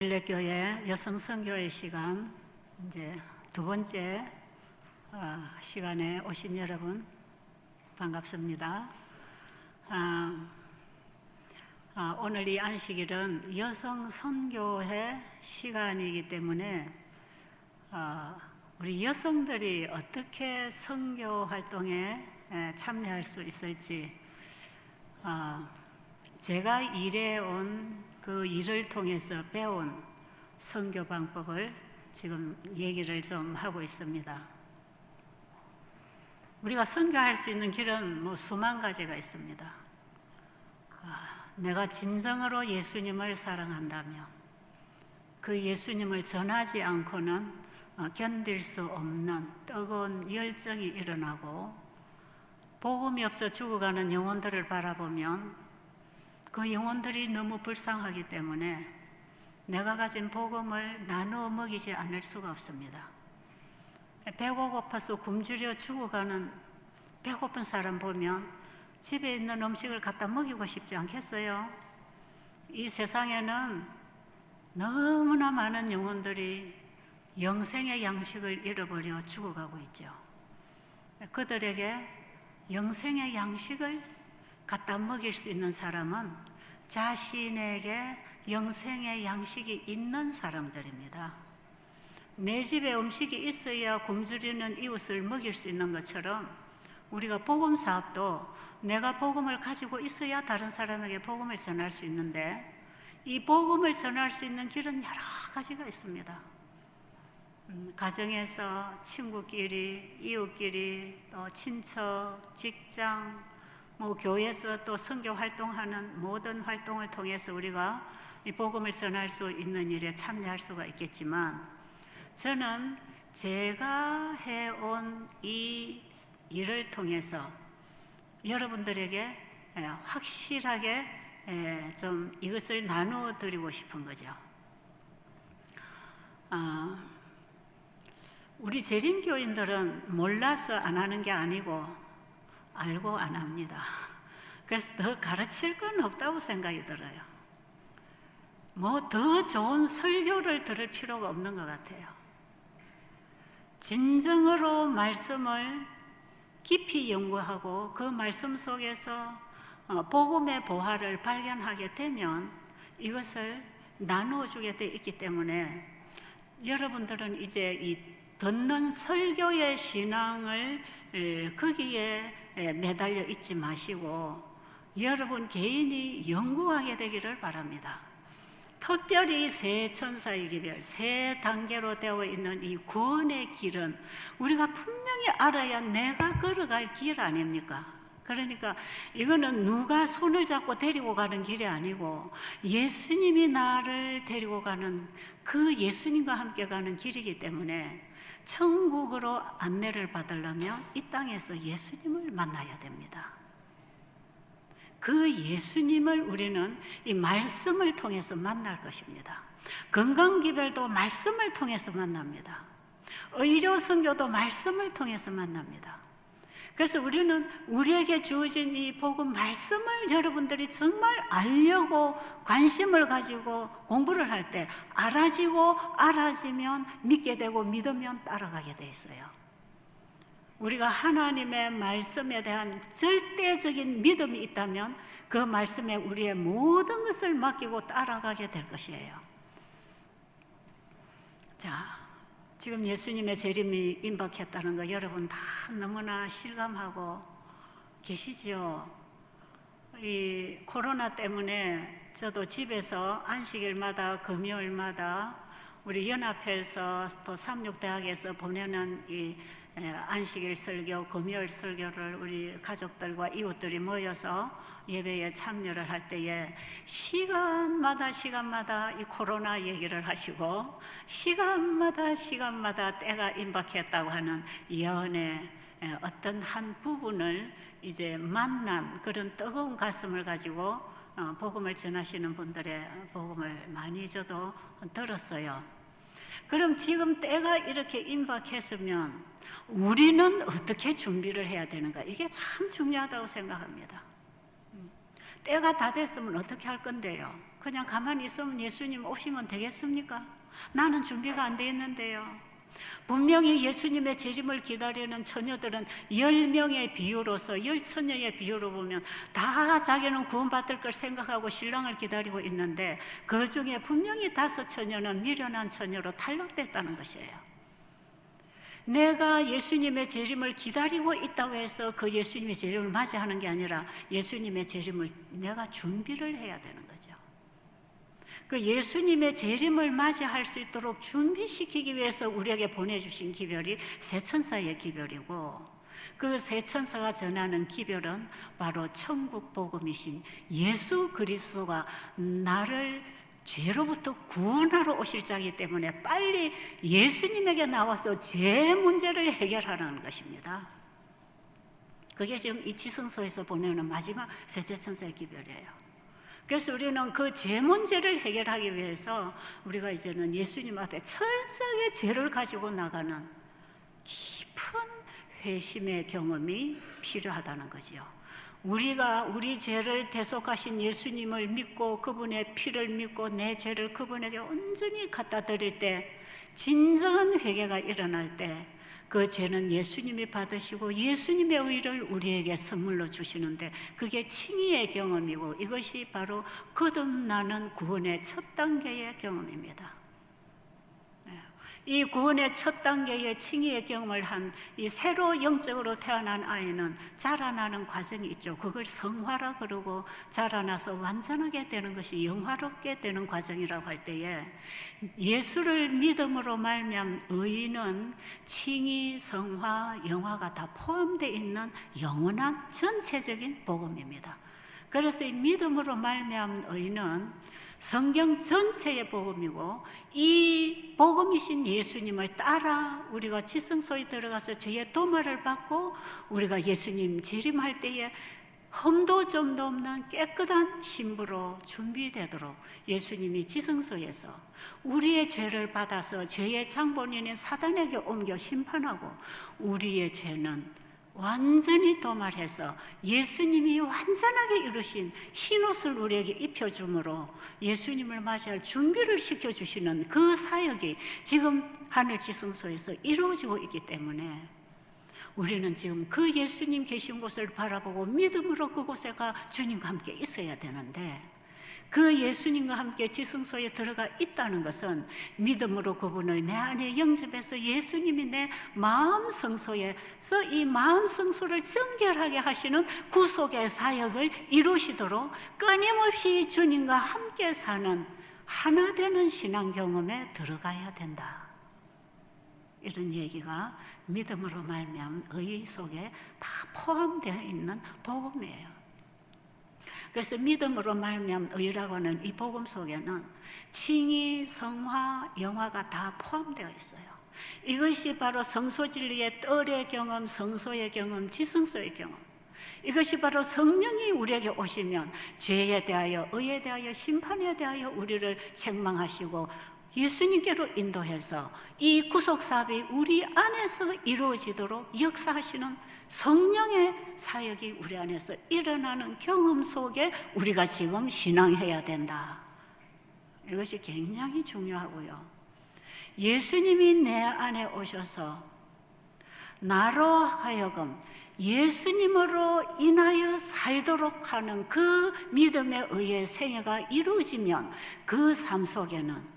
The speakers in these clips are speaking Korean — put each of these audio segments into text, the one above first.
일례교회 여성 선교회 시간 이제 두 번째 시간에 오신 여러분 반갑습니다. 오늘 이 안식일은 여성 선교회 시간이기 때문에 우리 여성들이 어떻게 선교 활동에 참여할 수 있을지 제가 일해온 그 일을 통해서 배운 선교 방법을 지금 얘기를 좀 하고 있습니다. 우리가 선교할 수 있는 길은 수만 가지가 있습니다. 내가 진정으로 예수님을 사랑한다면 그 예수님을 전하지 않고는 견딜 수 없는 뜨거운 열정이 일어나고, 복음이 없어 죽어가는 영혼들을 바라보면 그 영혼들이 너무 불쌍하기 때문에 내가 가진 복음을 나누어 먹이지 않을 수가 없습니다. 배가 고파서 굶주려 죽어가는 배고픈 사람 보면 집에 있는 음식을 갖다 먹이고 싶지 않겠어요? 이 세상에는 너무나 많은 영혼들이 영생의 양식을 잃어버려 죽어가고 있죠. 그들에게 영생의 양식을 갖다 먹일 수 있는 사람은 자신에게 영생의 양식이 있는 사람들입니다. 내 집에 음식이 있어야 굶주리는 이웃을 먹일 수 있는 것처럼 우리가 복음 사업도 내가 복음을 가지고 있어야 다른 사람에게 복음을 전할 수 있는데, 이 복음을 전할 수 있는 길은 여러 가지가 있습니다. 가정에서, 친구끼리, 이웃끼리, 또 친척, 직장, 교회에서 또 선교 활동하는 모든 활동을 통해서 우리가 이 복음을 전할 수 있는 일에 참여할 수가 있겠지만, 저는 제가 해온 이 일을 통해서 여러분들에게 확실하게 좀 이것을 나누어 드리고 싶은 거죠. 우리 재림교인들은 몰라서 안 하는 게 아니고 알고 안 합니다. 그래서 더 가르칠 건 없다고 생각이 들어요. 더 좋은 설교를 들을 필요가 없는 것 같아요. 진정으로 말씀을 깊이 연구하고 그 말씀 속에서 복음의 보화를 발견하게 되면 이것을 나누어 주게 돼 있기 때문에, 여러분들은 이제 이 듣는 설교의 신앙을 거기에 매달려 있지 마시고 여러분 개인이 연구하게 되기를 바랍니다. 특별히 새 천사의 기별, 새 단계로 되어 있는 이 구원의 길은 우리가 분명히 알아야 내가 걸어갈 길 아닙니까? 그러니까 이거는 누가 손을 잡고 데리고 가는 길이 아니고 예수님이 나를 데리고 가는, 그 예수님과 함께 가는 길이기 때문에 천국으로 안내를 받으려면 이 땅에서 예수님을 만나야 됩니다. 그 예수님을 우리는 이 말씀을 통해서 만날 것입니다. 건강기별도 말씀을 통해서 만납니다. 의료 선교도 말씀을 통해서 만납니다. 그래서 우리는 우리에게 주어진 이 복음 말씀을 여러분들이 정말 알려고 관심을 가지고 공부를 할 때 알아지면 믿게 되고 믿으면 따라가게 돼 있어요. 우리가 하나님의 말씀에 대한 절대적인 믿음이 있다면 그 말씀에 우리의 모든 것을 맡기고 따라가게 될 것이에요. 자, 지금 예수님의 재림이 임박했다는 거 여러분 다 너무나 실감하고 계시죠? 이 코로나 때문에 저도 집에서 안식일마다 금요일마다 우리 연합회에서 또 삼육대학에서 보내는 이 안식일 설교, 금요일 설교를 우리 가족들과 이웃들이 모여서 예배에 참여를 할 때에 시간마다 이 코로나 얘기를 하시고 시간마다 때가 임박했다고 하는 예언의 어떤 한 부분을 이제 만난 그런 뜨거운 가슴을 가지고 복음을 전하시는 분들의 복음을 많이 저도 들었어요. 그럼 지금 때가 이렇게 임박했으면 우리는 어떻게 준비를 해야 되는가? 이게 참 중요하다고 생각합니다. 때가 다 됐으면 어떻게 할 건데요? 그냥 가만히 있으면 예수님 오시면 되겠습니까? 나는 준비가 안 돼 있는데요. 분명히 예수님의 재림을 기다리는 처녀들은 10명의 비유로서 10처녀의 비유로 보면 다 자기는 구원받을 걸 생각하고 신랑을 기다리고 있는데 그 중에 분명히 5처녀는 미련한 처녀로 탈락됐다는 것이에요. 내가 예수님의 재림을 기다리고 있다고 해서 그 예수님의 재림을 맞이하는 게 아니라 예수님의 재림을 내가 준비를 해야 되는 거죠. 그 예수님의 재림을 맞이할 수 있도록 준비시키기 위해서 우리에게 보내주신 기별이 세 천사의 기별이고, 그 세 천사가 전하는 기별은 바로 천국 복음이신 예수 그리스도가 나를 죄로부터 구원하러 오실 자이기 때문에 빨리 예수님에게 나와서 죄 문제를 해결하라는 것입니다. 그게 지금 이 지성소에서 보내는 마지막 셋째 천사의 기별이에요. 그래서 우리는 그 죄 문제를 해결하기 위해서 우리가 이제는 예수님 앞에 철저하게 죄를 가지고 나가는 깊은 회심의 경험이 필요하다는 거지요. 우리가 우리 죄를 대속하신 예수님을 믿고 그분의 피를 믿고 내 죄를 그분에게 온전히 갖다 드릴 때, 진정한 회개가 일어날 때 그 죄는 예수님이 받으시고 예수님의 의를 우리에게 선물로 주시는데, 그게 칭의의 경험이고 이것이 바로 거듭나는 구원의 첫 단계의 경험입니다. 이 구원의 첫 단계의 칭의의 경험을 한 이 새로 영적으로 태어난 아이는 자라나는 과정이 있죠. 그걸 성화라 그러고, 자라나서 완전하게 되는 것이 영화롭게 되는 과정이라고 할 때에, 예수를 믿음으로 말미암은 의인은 칭의, 성화, 영화가 다 포함되어 있는 영원한 전체적인 복음입니다. 그래서 이 믿음으로 말미암은 의인은 성경 전체의 복음이고, 이 복음이신 예수님을 따라 우리가 지성소에 들어가서 죄의 도마를 받고 우리가 예수님 재림할 때에 흠도 점도 없는 깨끗한 신부로 준비되도록 예수님이 지성소에서 우리의 죄를 받아서 죄의 장본인인 사단에게 옮겨 심판하고, 우리의 죄는 완전히 도말해서 예수님이 완전하게 이루신 흰옷을 우리에게 입혀줌으로 예수님을 맞이할 준비를 시켜주시는 그 사역이 지금 하늘 지성소에서 이루어지고 있기 때문에, 우리는 지금 그 예수님 계신 곳을 바라보고 믿음으로 그곳에 가 주님과 함께 있어야 되는데, 그 예수님과 함께 지성소에 들어가 있다는 것은 믿음으로 그분을 내 안에 영접해서 예수님이 내 마음 성소에서 이 마음 성소를 정결하게 하시는 구속의 사역을 이루시도록 끊임없이 주님과 함께 사는 하나 되는 신앙 경험에 들어가야 된다. 이런 얘기가 믿음으로 말미암은 의 속에 다 포함되어 있는 복음이에요. 그래서 믿음으로 말미암은 의라고 하는 이 복음 속에는 칭의, 성화, 영화가 다 포함되어 있어요. 이것이 바로 성소진리의 뜰의 경험, 성소의 경험, 지성소의 경험, 이것이 바로 성령이 우리에게 오시면 죄에 대하여, 의에 대하여, 심판에 대하여 우리를 책망하시고 예수님께로 인도해서 이 구속사업이 우리 안에서 이루어지도록 역사하시는 성령의 사역이 우리 안에서 일어나는 경험 속에 우리가 지금 신앙해야 된다. 이것이 굉장히 중요하고요. 예수님이 내 안에 오셔서 나로 하여금 예수님으로 인하여 살도록 하는 그 믿음에 의해 생애가 이루어지면 그 삶 속에는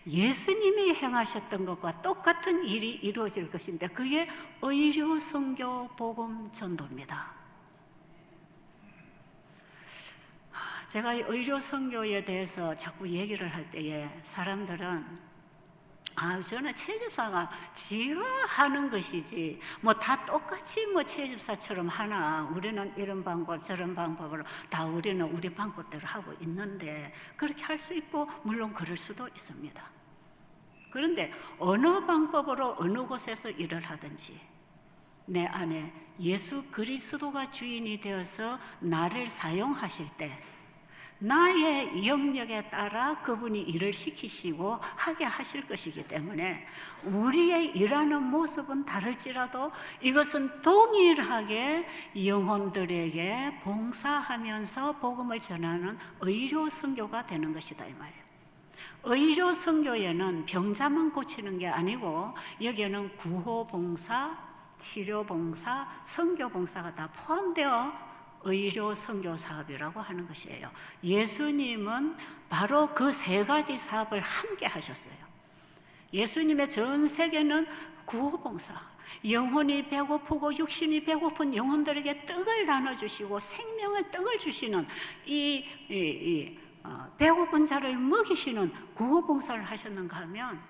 예수님이 행하셨던 것과 똑같은 일이 이루어질 것인데, 그게 의료 선교 복음 전도입니다. 제가 이 의료 선교에 대해서 자꾸 얘기를 할 때에 사람들은 저는 최집사가 지가 하는 것이지 뭐 다 똑같이 뭐 최집사처럼 하나, 우리는 이런 방법 저런 방법으로 다 우리는 우리 방법대로 하고 있는데, 그렇게 할 수 있고 물론 그럴 수도 있습니다. 그런데 어느 방법으로 어느 곳에서 일을 하든지 내 안에 예수 그리스도가 주인이 되어서 나를 사용하실 때 나의 영역에 따라 그분이 일을 시키시고 하게 하실 것이기 때문에 우리의 일하는 모습은 다를지라도 이것은 동일하게 영혼들에게 봉사하면서 복음을 전하는 의료 선교가 되는 것이다 이 말이에요. 의료 선교에는 병자만 고치는 게 아니고 여기에는 구호 봉사, 치료 봉사, 선교 봉사가 다 포함되어 의료 선교 사업이라고 하는 것이에요. 예수님은 바로 그 세 가지 사업을 함께 하셨어요. 예수님의 전 세계는 구호 봉사, 영혼이 배고프고 육신이 배고픈 영혼들에게 떡을 나눠주시고 생명의 떡을 주시는 배고픈 자를 먹이시는 구호 봉사를 하셨는가 하면,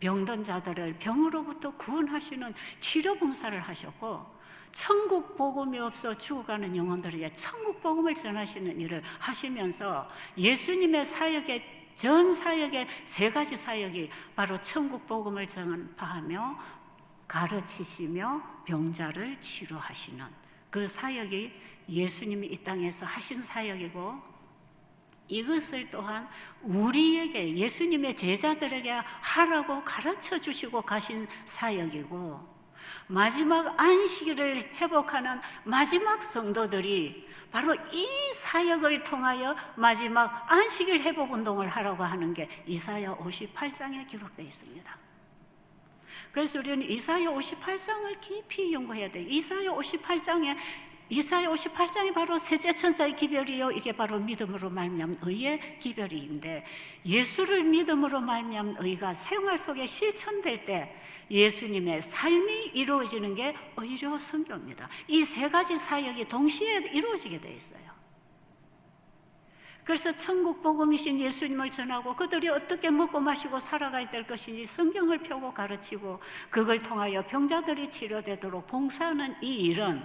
병든 자들을 병으로부터 구원하시는 치료 봉사를 하셨고, 천국 복음이 없어 죽어가는 영혼들에게 천국 복음을 전하시는 일을 하시면서 예수님의 사역의 전 사역의 세 가지 사역이 바로 천국 복음을 전파하며 가르치시며 병자를 치료하시는 그 사역이 예수님이 이 땅에서 하신 사역이고, 이것을 또한 우리에게, 예수님의 제자들에게 하라고 가르쳐 주시고 가신 사역이고, 마지막 안식일을 회복하는 마지막 성도들이 바로 이 사역을 통하여 마지막 안식일 회복 운동을 하라고 하는 게 이사야 58장에 기록되어 있습니다. 그래서 우리는 이사야 58장을 깊이 연구해야 돼요. 이사야 58장이 바로 셋째 천사의 기별이요, 이게 바로 믿음으로 말미암은 의의 기별인데, 예수를 믿음으로 말미암은 의가 생활 속에 실천될 때 예수님의 삶이 이루어지는 게 의료 선교입니다. 이 세 가지 사역이 동시에 이루어지게 돼 있어요. 그래서 천국 복음이신 예수님을 전하고 그들이 어떻게 먹고 마시고 살아가야 될 것인지 성경을 펴고 가르치고, 그걸 통하여 병자들이 치료되도록 봉사하는 이 일은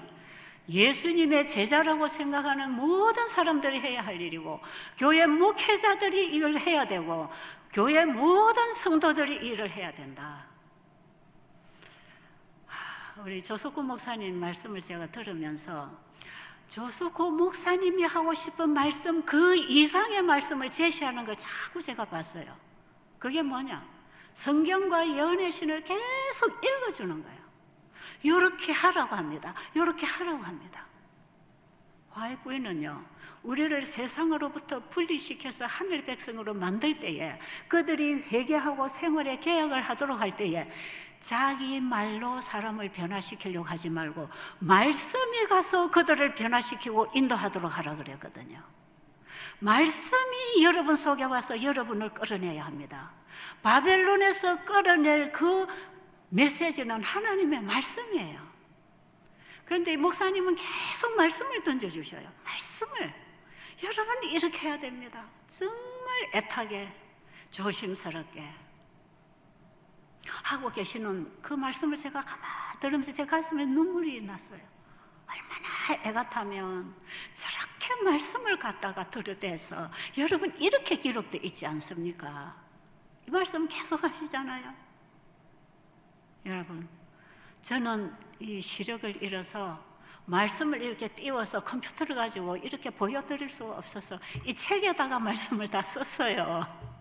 예수님의 제자라고 생각하는 모든 사람들이 해야 할 일이고, 교회 목회자들이 이걸 해야 되고, 교회 모든 성도들이 일을 해야 된다. 우리 조석구 목사님 말씀을 제가 들으면서 조석구 목사님이 하고 싶은 말씀 그 이상의 말씀을 제시하는 걸 자꾸 제가 봤어요. 그게 뭐냐? 성경과 연애신을 계속 읽어주는 거예요. 이렇게 하라고 합니다. 이렇게 하라고 합니다. 화해부인은요, 우리를 세상으로부터 분리시켜서 하늘 백성으로 만들 때에, 그들이 회개하고 생활의 개혁을 하도록 할 때에 자기 말로 사람을 변화시키려고 하지 말고 말씀이 가서 그들을 변화시키고 인도하도록 하라 그랬거든요. 말씀이 여러분 속에 와서 여러분을 끌어내야 합니다. 바벨론에서 끌어낼 그 메시지는 하나님의 말씀이에요. 그런데 목사님은 계속 말씀을 던져주셔요. 말씀을. 여러분 이렇게 해야 됩니다. 정말 애타게 조심스럽게 하고 계시는 그 말씀을 제가 가만히 들으면서 제 가슴에 눈물이 났어요. 얼마나 애가 타면 저렇게 말씀을 갖다가 들여대서, 여러분 이렇게 기록되어 있지 않습니까? 이 말씀 계속 하시잖아요. 여러분, 저는 이 시력을 잃어서 말씀을 이렇게 띄워서 컴퓨터를 가지고 이렇게 보여드릴 수가 없어서 이 책에다가 말씀을 다 썼어요.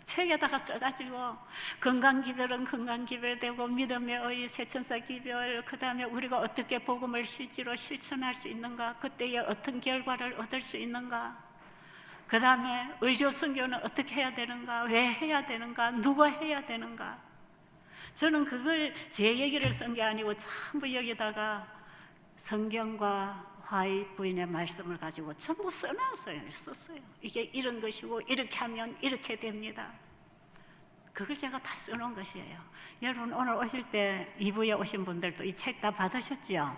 책에다가 써가지고 건강기별은 건강기별되고 믿음의 의 세천사기별, 그 다음에 우리가 어떻게 복음을 실제로 실천할 수 있는가, 그때에 어떤 결과를 얻을 수 있는가, 그 다음에 의료 선교는 어떻게 해야 되는가, 왜 해야 되는가, 누가 해야 되는가. 저는 그걸 제 얘기를 쓴 게 아니고 전부 여기다가 성경과 화이 부인의 말씀을 가지고 전부 써놨어요. 썼어요. 이게 이런 것이고 이렇게 하면 이렇게 됩니다. 그걸 제가 다 써놓은 것이에요. 여러분 오늘 오실 때 2부에 오신 분들도 이 책 다 받으셨죠?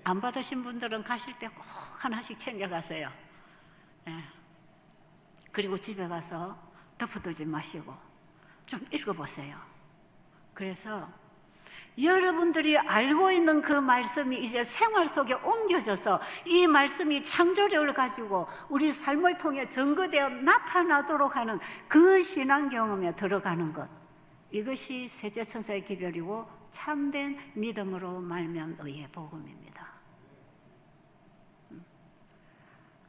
안 받으신 분들은 가실 때 꼭 하나씩 챙겨가세요. 네. 그리고 집에 가서 덮어두지 마시고 좀 읽어보세요. 그래서 여러분들이 알고 있는 그 말씀이 이제 생활 속에 옮겨져서 이 말씀이 창조력을 가지고 우리 삶을 통해 증거되어 나타나도록 하는 그 신앙 경험에 들어가는 것, 이것이 셋째 천사의 기별이고 참된 믿음으로 말미암은 의의 복음입니다.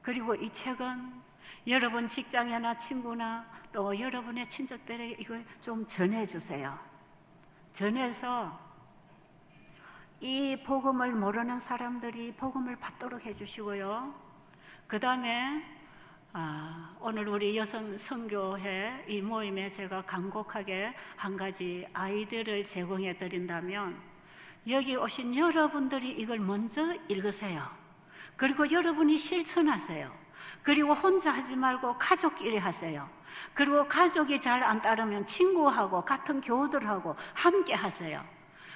그리고 이 책은 여러분 직장이나 친구나 또 여러분의 친척들에게 이걸 좀 전해주세요. 전해서 이 복음을 모르는 사람들이 복음을 받도록 해주시고요. 그 다음에 오늘 우리 여성 선교회 이 모임에 제가 간곡하게 한 가지 아이디어를 제공해 드린다면, 여기 오신 여러분들이 이걸 먼저 읽으세요. 그리고 여러분이 실천하세요. 그리고 혼자 하지 말고 가족끼리 하세요. 그리고 가족이 잘 안 따르면 친구하고 같은 교우들하고 함께 하세요.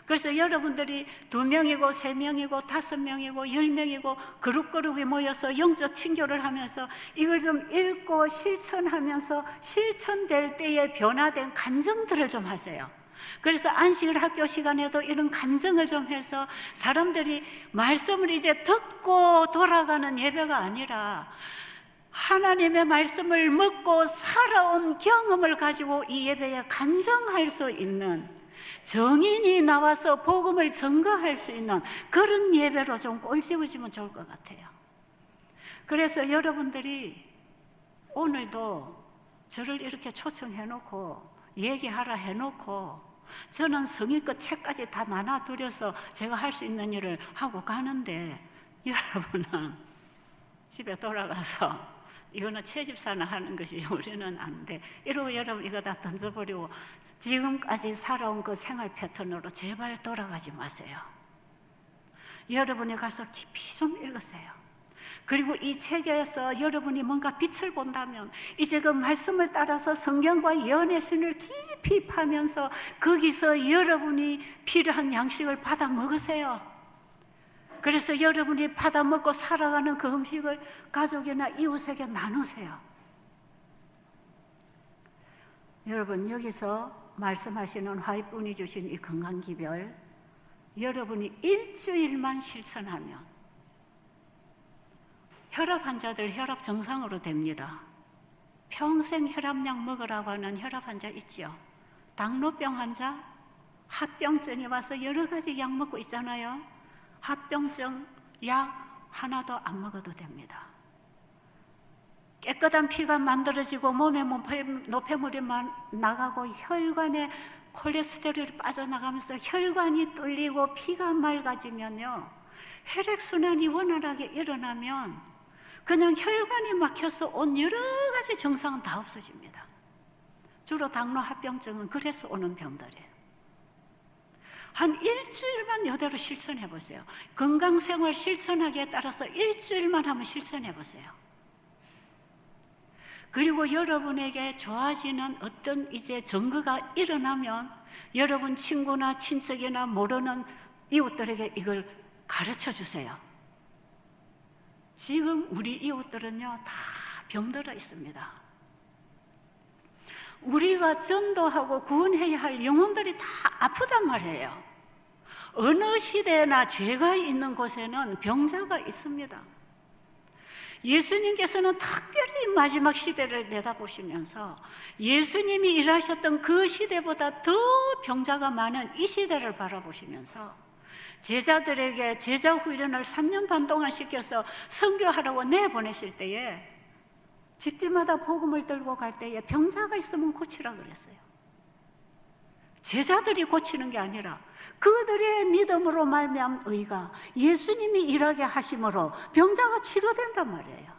그래서 여러분들이 2명이고 3명이고 5명이고 10명이고 그룹이 모여서 영적 친교를 하면서 이걸 좀 읽고 실천하면서 실천될 때에 변화된 간증들을 좀 하세요. 그래서 안식일 학교 시간에도 이런 간증을 좀 해서 사람들이 말씀을 이제 듣고 돌아가는 예배가 아니라 하나님의 말씀을 먹고 살아온 경험을 가지고 이 예배에 간증할 수 있는, 정인이 나와서 복음을 증거할 수 있는 그런 예배로 좀 꼴집어지면 좋을 것 같아요. 그래서 여러분들이 오늘도 저를 이렇게 초청해놓고 얘기하라 해놓고 저는 성의껏 책까지 다 나눠드려서 제가 할 수 있는 일을 하고 가는데, 여러분은 집에 돌아가서 이거는 채집사나 하는 것이 우리는 안 돼. 이러고 여러분 이거 다 던져버리고 지금까지 살아온 그 생활 패턴으로 제발 돌아가지 마세요. 여러분이 가서 깊이 좀 읽으세요. 그리고 이 책에서 여러분이 뭔가 빛을 본다면 이제 그 말씀을 따라서 성경과 예언의 신을 깊이 파면서 거기서 여러분이 필요한 양식을 받아 먹으세요. 그래서 여러분이 받아 먹고 살아가는 그 음식을 가족이나 이웃에게 나누세요. 여러분, 여기서 말씀하시는 화이트분이 주신 이 건강기별, 여러분이 일주일만 실천하면 혈압 환자들 혈압 정상으로 됩니다. 평생 혈압약 먹으라고 하는 혈압 환자 있죠. 당뇨병 환자, 합병증이 와서 여러 가지 약 먹고 있잖아요. 합병증 약 하나도 안 먹어도 됩니다. 깨끗한 피가 만들어지고 몸에 노폐물이 나가고 혈관에 콜레스테롤이 빠져나가면서 혈관이 뚫리고 피가 맑아지면요, 혈액순환이 원활하게 일어나면 그냥 혈관이 막혀서 온 여러 가지 증상은 다 없어집니다. 주로 당뇨 합병증은 그래서 오는 병들이에요. 한 일주일만 이대로 실천해 보세요. 건강생활 실천하기에 따라서 일주일만 한번 실천해 보세요. 그리고 여러분에게 좋아지는 어떤 이제 증거가 일어나면 여러분 친구나 친척이나 모르는 이웃들에게 이걸 가르쳐 주세요. 지금 우리 이웃들은요, 다 병들어 있습니다. 우리가 전도하고 구원해야 할 영혼들이 다 아프단 말이에요. 어느 시대나 죄가 있는 곳에는 병자가 있습니다. 예수님께서는 특별히 마지막 시대를 내다보시면서 예수님이 일하셨던 그 시대보다 더 병자가 많은 이 시대를 바라보시면서 제자들에게 제자 훈련을 3년 반 동안 시켜서 선교하라고 내보내실 때에 집집마다 복음을 들고 갈 때에 병자가 있으면 고치라 그랬어요. 제자들이 고치는 게 아니라 그들의 믿음으로 말미암은 의가 예수님이 일하게 하심으로 병자가 치료된단 말이에요.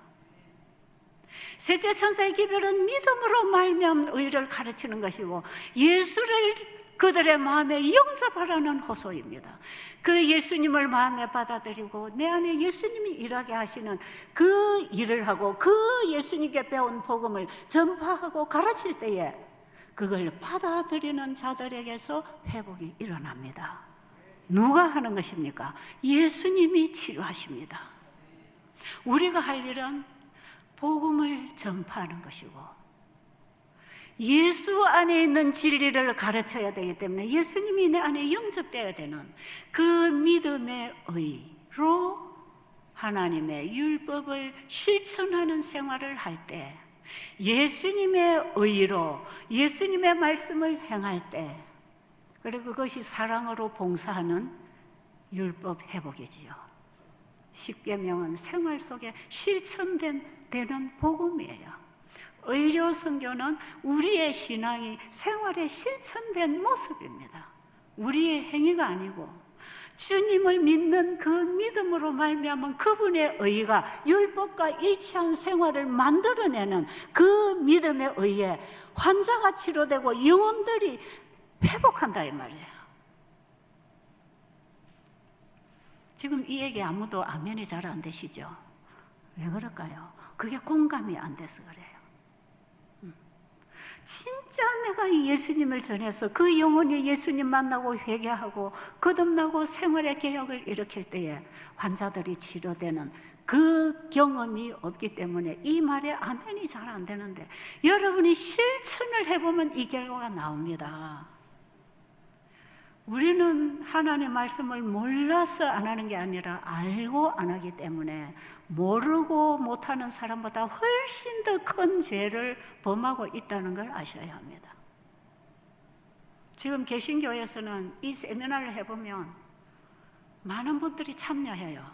셋째 천사의 기별은 믿음으로 말미암은 의를 가르치는 것이고 예수를 그들의 마음에 영접하라는 호소입니다. 그 예수님을 마음에 받아들이고 내 안에 예수님이 일하게 하시는 그 일을 하고 그 예수님께 배운 복음을 전파하고 가르칠 때에 그걸 받아들이는 자들에게서 회복이 일어납니다. 누가 하는 것입니까? 예수님이 치료하십니다. 우리가 할 일은 복음을 전파하는 것이고 예수 안에 있는 진리를 가르쳐야 되기 때문에 예수님이 내 안에 영접되어야 되는 그 믿음의 의로 하나님의 율법을 실천하는 생활을 할 때, 예수님의 의로 예수님의 말씀을 행할 때, 그리고 그것이 사랑으로 봉사하는 율법 회복이지요. 십계명은 생활 속에 실천되는 복음이에요. 의료 선교는 우리의 신앙이 생활에 실천된 모습입니다. 우리의 행위가 아니고 주님을 믿는 그 믿음으로 말미암은 그분의 의가 율법과 일치한 생활을 만들어내는 그 믿음에 의해 환자가 치료되고 영혼들이 회복한다 이 말이에요. 지금 이 얘기 아무도 아멘이 잘 안 되시죠? 왜 그럴까요? 그게 공감이 안 돼서 그래요. 진짜 내가 예수님을 전해서 그 영혼이 예수님 만나고 회개하고 거듭나고 생활의 개혁을 일으킬 때에 환자들이 치료되는 그 경험이 없기 때문에 이 말에 아멘이 잘 안 되는데, 여러분이 실천을 해보면 이 결과가 나옵니다. 우리는 하나님의 말씀을 몰라서 안 하는 게 아니라 알고 안 하기 때문에 모르고 못하는 사람보다 훨씬 더 큰 죄를 범하고 있다는 걸 아셔야 합니다. 지금 개신교에서는 이 세미나를 해보면 많은 분들이 참여해요.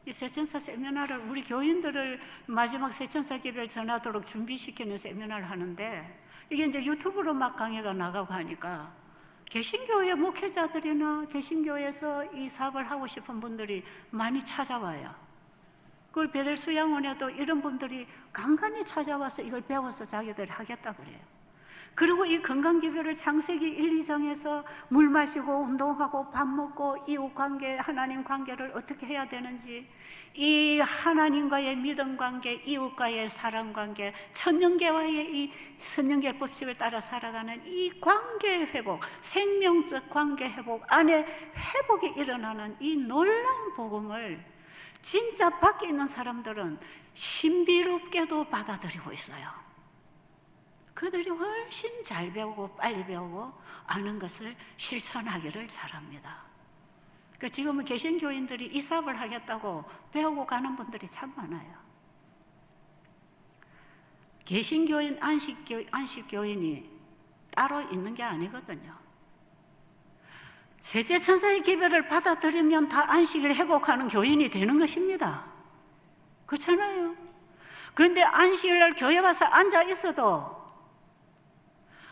이 세천사 세미나를 우리 교인들을 마지막 세천사 기별 전하도록 준비시키는 세미나를 하는데, 이게 이제 유튜브로 막 강의가 나가고 하니까 개신교회 목회자들이나 개신교에서 이 사업을 하고 싶은 분들이 많이 찾아와요. 그걸 베델수양원에도 이런 분들이 간간히 찾아와서 이걸 배워서 자기들이 하겠다 그래요. 그리고 이 건강기별을 창세기 1, 2장에서 물 마시고 운동하고 밥 먹고 이웃관계, 하나님 관계를 어떻게 해야 되는지, 이 하나님과의 믿음관계, 이웃과의 사랑관계, 천년계와의 이 선년계 법칙을 따라 살아가는 이 관계 회복, 생명적 관계 회복 안에 회복이 일어나는 이 놀라운 복음을 진짜 밖에 있는 사람들은 신비롭게도 받아들이고 있어요. 그들이 훨씬 잘 배우고 빨리 배우고 아는 것을 실천하기를 잘합니다. 그러니까 지금은 개신교인들이 이 사업을 하겠다고 배우고 가는 분들이 참 많아요. 개신교인, 안식교인이 따로 있는 게 아니거든요. 셋째 천사의 기별을 받아들이면 다 안식을 회복하는 교인이 되는 것입니다. 그렇잖아요. 그런데 안식일 날 교회 와서 앉아 있어도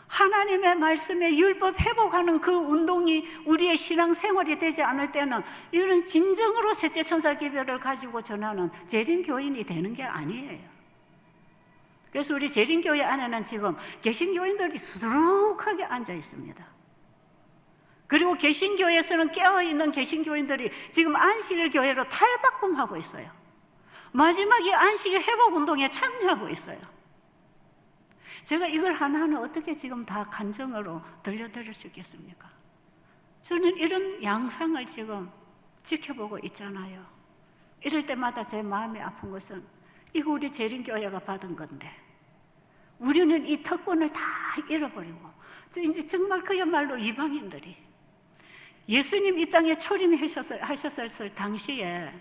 하나님의 말씀에 율법 회복하는 그 운동이 우리의 신앙생활이 되지 않을 때는 이런 진정으로 셋째 천사 기별을 가지고 전하는 재림교인이 되는 게 아니에요. 그래서 우리 재림교회 안에는 지금 개신교인들이 수두룩하게 앉아 있습니다. 그리고 개신교회에서는 깨어있는 개신교인들이 지금 안식일 교회로 탈바꿈하고 있어요. 마지막에 안식일 회복운동에 참여하고 있어요. 제가 이걸 하나하나 어떻게 지금 다 간증으로 들려드릴 수 있겠습니까? 저는 이런 양상을 지금 지켜보고 있잖아요. 이럴 때마다 제 마음이 아픈 것은 이거 우리 재림교회가 받은 건데 우리는 이 특권을 다 잃어버리고, 이제 정말 그야말로 이방인들이 예수님 이 땅에 초림하셨을 당시에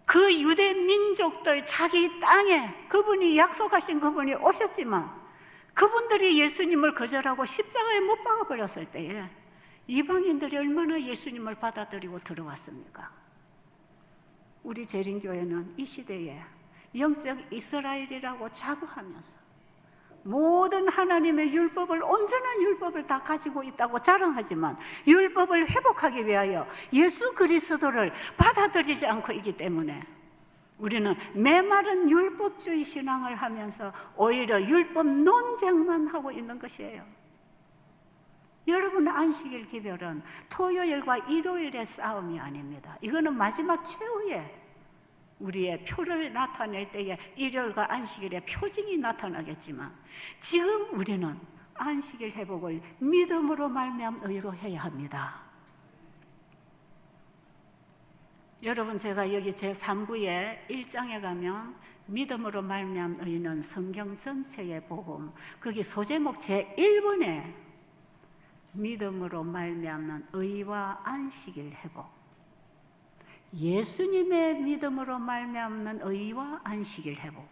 그 유대 민족들 자기 땅에 그분이 약속하신 그분이 오셨지만 그분들이 예수님을 거절하고 십자가에 못 박아버렸을 때에 이방인들이 얼마나 예수님을 받아들이고 들어왔습니까? 우리 재림교회는 이 시대에 영적 이스라엘이라고 자부하면서 모든 하나님의 율법을, 온전한 율법을 다 가지고 있다고 자랑하지만 율법을 회복하기 위하여 예수 그리스도를 받아들이지 않고 있기 때문에 우리는 메마른 율법주의 신앙을 하면서 오히려 율법 논쟁만 하고 있는 것이에요. 여러분, 안식일 기별은 토요일과 일요일의 싸움이 아닙니다. 이거는 마지막 최후의 우리의 표를 나타낼 때에 일요일과 안식일의 표징이 나타나겠지만, 지금 우리는 안식일 회복을 믿음으로 말미암은 의로 해야 합니다. 여러분, 제가 여기 제3부의 1장에 가면 믿음으로 말미암은 의는 성경 전체의 복음, 거기 소제목 제1번에 믿음으로 말미암는 의와 안식일 회복, 예수님의 믿음으로 말미암는 의와 안식일 회복,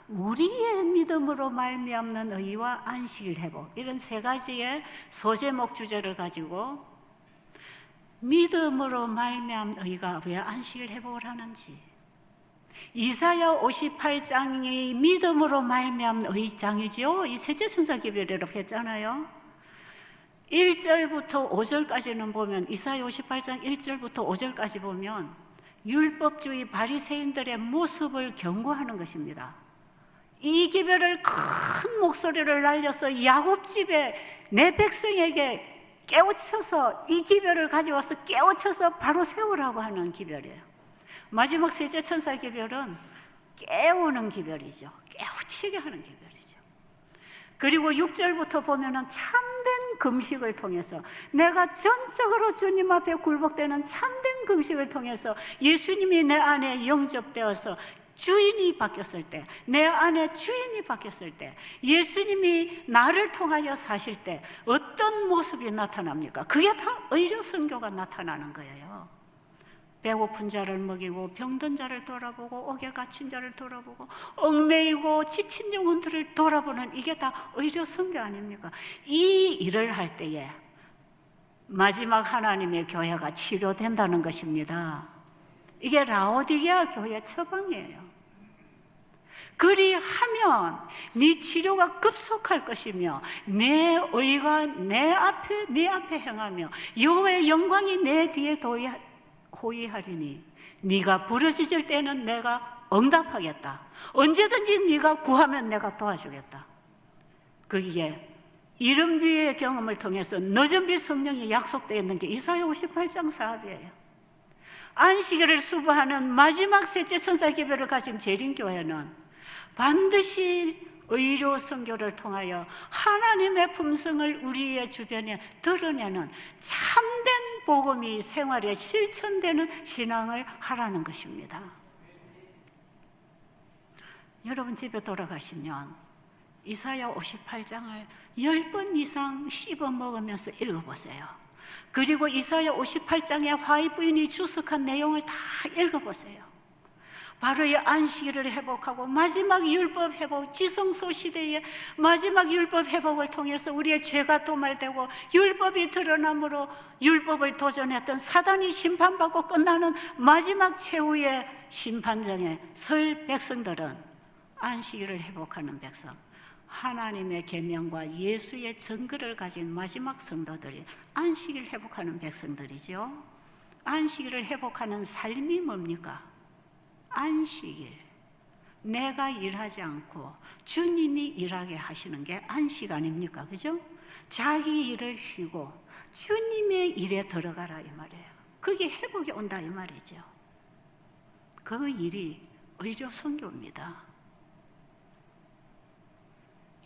우리의 믿음으로 말미암는 의와 안식일 회복, 이런 세 가지의 소제목 주제를 가지고 믿음으로 말미암는 의가 왜 안식일 회복을 하는지, 이사야 58장이 믿음으로 말미암은 의장이죠. 이 셋째 천사 기별이라고 했잖아요. 1절부터 5절까지는 보면, 이사야 58장 1절부터 5절까지 보면 율법주의 바리새인들의 모습을 경고하는 것입니다. 이 기별을 큰 목소리를 날려서 야곱집에 내 백성에게 깨우쳐서, 이 기별을 가져와서 깨우쳐서 바로 세우라고 하는 기별이에요. 마지막 셋째 천사 기별은 깨우는 기별이죠. 깨우치게 하는 기별이죠. 그리고 6절부터 보면은 참된 금식을 통해서, 내가 전적으로 주님 앞에 굴복되는 참된 금식을 통해서 예수님이 내 안에 영접되어서 주인이 바뀌었을 때, 내 안에 주인이 바뀌었을 때, 예수님이 나를 통하여 사실 때 어떤 모습이 나타납니까? 그게 다 의료 선교가 나타나는 거예요. 배고픈 자를 먹이고, 병든 자를 돌아보고, 옥에 갇힌 자를 돌아보고, 얽매이고 지친 영혼들을 돌아보는, 이게 다 의료 선교 아닙니까? 이 일을 할 때에 마지막 하나님의 교회가 치료된다는 것입니다. 이게 라오디게아 교회 처방이에요. 그리하면 네 치료가 급속할 것이며, 내 의가 네 앞에 행하며 여호와의 영광이 내 뒤에 호위하리니, 네가 부르짖을 때는 내가 응답하겠다. 언제든지 네가 구하면 내가 도와주겠다. 거기에 이른비의 경험을 통해서 늦은비 성령이 약속되어 있는 게 이사야 58장 4절이에요. 안식일을 수부하는 마지막 셋째 천사 기별을 가진 재림교회는 반드시 의료 선교를 통하여 하나님의 품성을 우리의 주변에 드러내는 참된 복음이 생활에 실천되는 신앙을 하라는 것입니다. 여러분 집에 돌아가시면 이사야 58장을 10번 이상 씹어 먹으면서 읽어보세요. 그리고 이사야 58장의 화해 부인이 주석한 내용을 다 읽어보세요. 바로 이 안식일을 회복하고 마지막 율법 회복, 지성소 시대의 마지막 율법 회복을 통해서 우리의 죄가 도말되고 율법이 드러남으로 율법을 도전했던 사단이 심판받고 끝나는 마지막 최후의 심판정에 설 백성들은 안식일을 회복하는 백성, 하나님의 계명과 예수의 증거를 가진 마지막 성도들이 안식일 회복하는 백성들이죠. 안식일을 회복하는 삶이 뭡니까? 안식일, 내가 일하지 않고 주님이 일하게 하시는 게 안식 아닙니까? 그죠? 자기 일을 쉬고 주님의 일에 들어가라 이 말이에요. 그게 회복이 온다 이 말이죠. 그 일이 의료 선교입니다.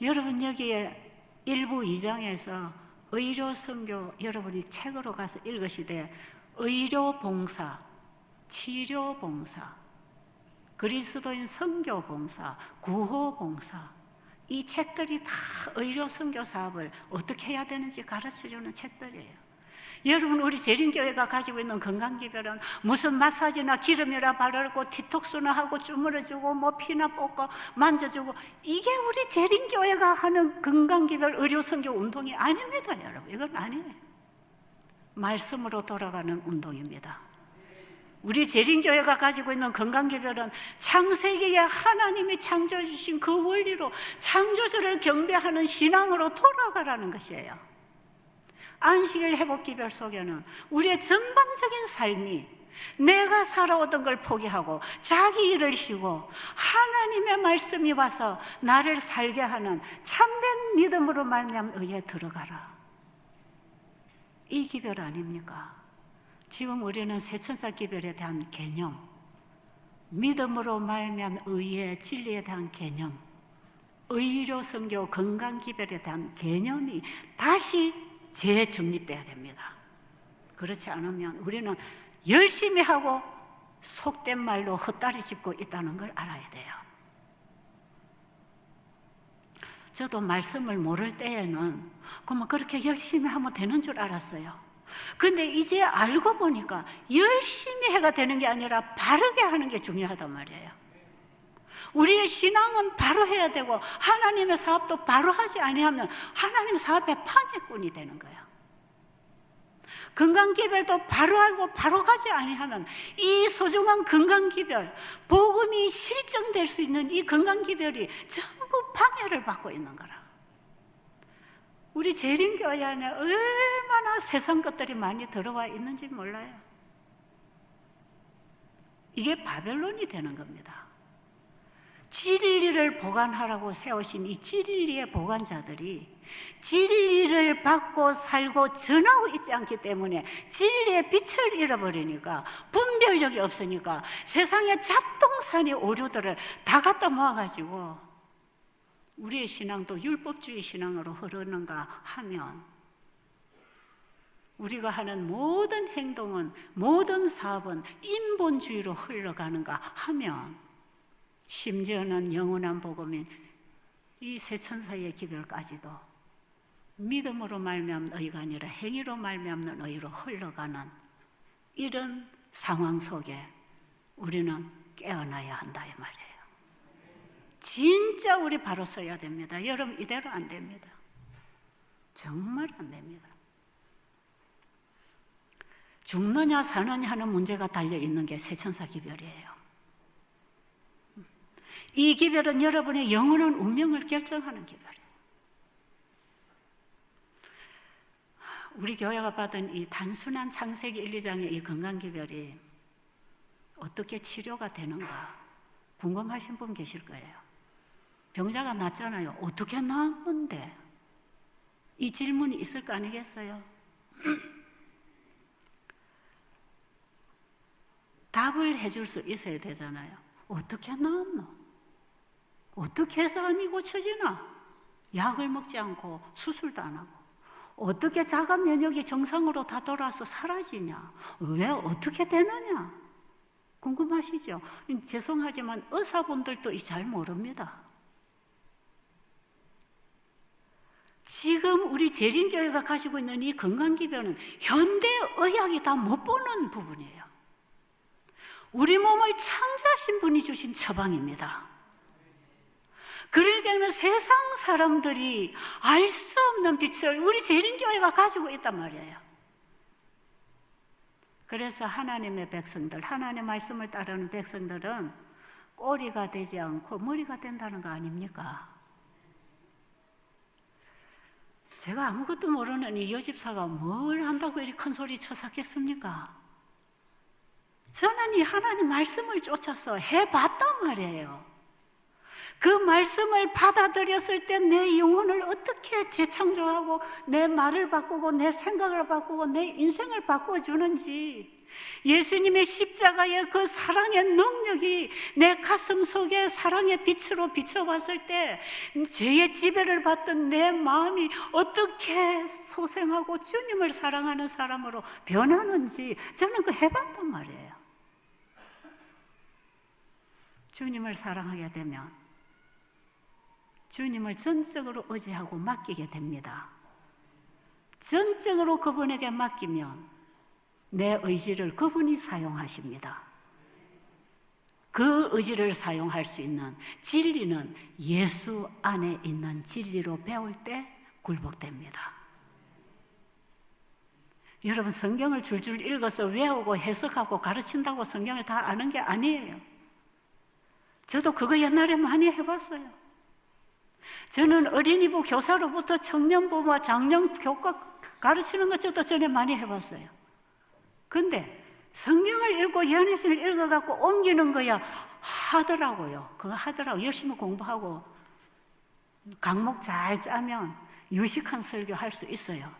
여러분 여기에 1부 2장에서 의료 선교, 여러분이 책으로 가서 읽으시되 의료 봉사, 치료 봉사, 그리스도인 선교 봉사, 구호 봉사, 이 책들이 다 의료 선교 사업을 어떻게 해야 되는지 가르쳐주는 책들이에요. 여러분 우리 재림교회가 가지고 있는 건강기별은 무슨 마사지나 기름이라 바르고 디톡스나 하고 주물러주고 뭐 피나 뽑고 만져주고, 이게 우리 재림교회가 하는 건강기별 의료 선교 운동이 아닙니다. 여러분 이건 아니에요. 말씀으로 돌아가는 운동입니다. 우리 재림교회가 가지고 있는 건강개별은 창세기에 하나님이 창조해 주신 그 원리로 창조주를 경배하는 신앙으로 돌아가라는 것이에요. 안식일 회복기별 속에는 우리의 전반적인 삶이 내가 살아오던 걸 포기하고 자기 일을 쉬고 하나님의 말씀이 와서 나를 살게 하는 참된 믿음으로 말미암은 의에 들어가라, 이 기별 아닙니까? 지금 우리는 세천사 기별에 대한 개념, 믿음으로 말미암은 의의 진리에 대한 개념, 의료 선교 건강 기별에 대한 개념이 다시 재정립돼야 됩니다. 그렇지 않으면 우리는 열심히 하고 속된 말로 헛다리 짚고 있다는 걸 알아야 돼요. 저도 말씀을 모를 때에는 그러면 그렇게 열심히 하면 되는 줄 알았어요. 근데 이제 알고 보니까 열심히 해가 되는 게 아니라 바르게 하는 게 중요하단 말이에요. 우리의 신앙은 바로 해야 되고 하나님의 사업도 바로 하지 아니하면 하나님 사업의 방해꾼이 되는 거예요. 건강기별도 바로 알고 바로 가지 아니하면 이 소중한 건강기별, 복음이 실정될 수 있는 이 건강기별이 전부 방해를 받고 있는 거라. 우리 재림교회 안에 얼마나 세상 것들이 많이 들어와 있는지 몰라요. 이게 바벨론이 되는 겁니다. 진리를 보관하라고 세우신 이 진리의 보관자들이 진리를 받고 살고 전하고 있지 않기 때문에 진리의 빛을 잃어버리니까, 분별력이 없으니까 세상의 잡동사니 오류들을 다 갖다 모아가지고 우리의 신앙도 율법주의 신앙으로 흐르는가 하면, 우리가 하는 모든 행동은, 모든 사업은 인본주의로 흘러가는가 하면, 심지어는 영원한 복음인 이 세천사의 기별까지도 믿음으로 말미암는 의가 아니라 행위로 말미암는 의로 흘러가는 이런 상황 속에 우리는 깨어나야 한다 이 말이에요. 진짜 우리 바로 서야 됩니다. 여러분, 이대로 안 됩니다. 정말 안 됩니다. 죽느냐 사느냐 하는 문제가 달려있는 게 세천사 기별이에요. 이 기별은 여러분의 영원한 운명을 결정하는 기별이에요. 우리 교회가 받은 이 단순한 창세기 1, 2장의 이 건강기별이 어떻게 치료가 되는가 궁금하신 분 계실 거예요. 병자가 낫잖아요. 어떻게 나았는데? 이 질문이 있을 거 아니겠어요? 답을 해줄 수 있어야 되잖아요. 어떻게 나았노? 어떻게 해서 암이 고쳐지나? 약을 먹지 않고 수술도 안 하고. 어떻게 자가 면역이 정상으로 다 돌아와서 사라지냐? 왜 어떻게 되느냐? 궁금하시죠? 죄송하지만 의사분들도 잘 모릅니다. 지금 우리 재림교회가 가지고 있는 이 건강기별은 현대의학이 다 못 보는 부분이에요. 우리 몸을 창조하신 분이 주신 처방입니다. 그러니까 세상 사람들이 알 수 없는 빛을 우리 재림교회가 가지고 있단 말이에요. 그래서 하나님의 백성들, 하나님의 말씀을 따르는 백성들은 꼬리가 되지 않고 머리가 된다는 거 아닙니까? 제가 아무것도 모르는 이 여집사가 뭘 한다고 이렇게 큰 소리 쳐샀겠습니까? 저는 이 하나님 말씀을 쫓아서 해봤단 말이에요. 그 말씀을 받아들였을 때 내 영혼을 어떻게 재창조하고 내 말을 바꾸고 내 생각을 바꾸고 내 인생을 바꿔주는지, 예수님의 십자가의 그 사랑의 능력이 내 가슴 속에 사랑의 빛으로 비춰봤을 때 죄의 지배를 받던 내 마음이 어떻게 소생하고 주님을 사랑하는 사람으로 변하는지 저는 그 해봤단 말이에요. 주님을 사랑하게 되면 주님을 전적으로 의지하고 맡기게 됩니다. 전적으로 그분에게 맡기면 내 의지를 그분이 사용하십니다. 그 의지를 사용할 수 있는 진리는 예수 안에 있는 진리로 배울 때 굴복됩니다. 여러분, 성경을 줄줄 읽어서 외우고 해석하고 가르친다고 성경을 다 아는 게 아니에요. 저도 그거 옛날에 많이 해봤어요. 저는 어린이부 교사로부터 청년부와 장년교과 가르치는 것 저도 전에 많이 해봤어요. 근데 성경을 읽고 연애서를 읽어갖고 옮기는 거야 하더라고요. 그거 하더라고요. 열심히 공부하고 강목 잘 짜면 유식한 설교 할 수 있어요.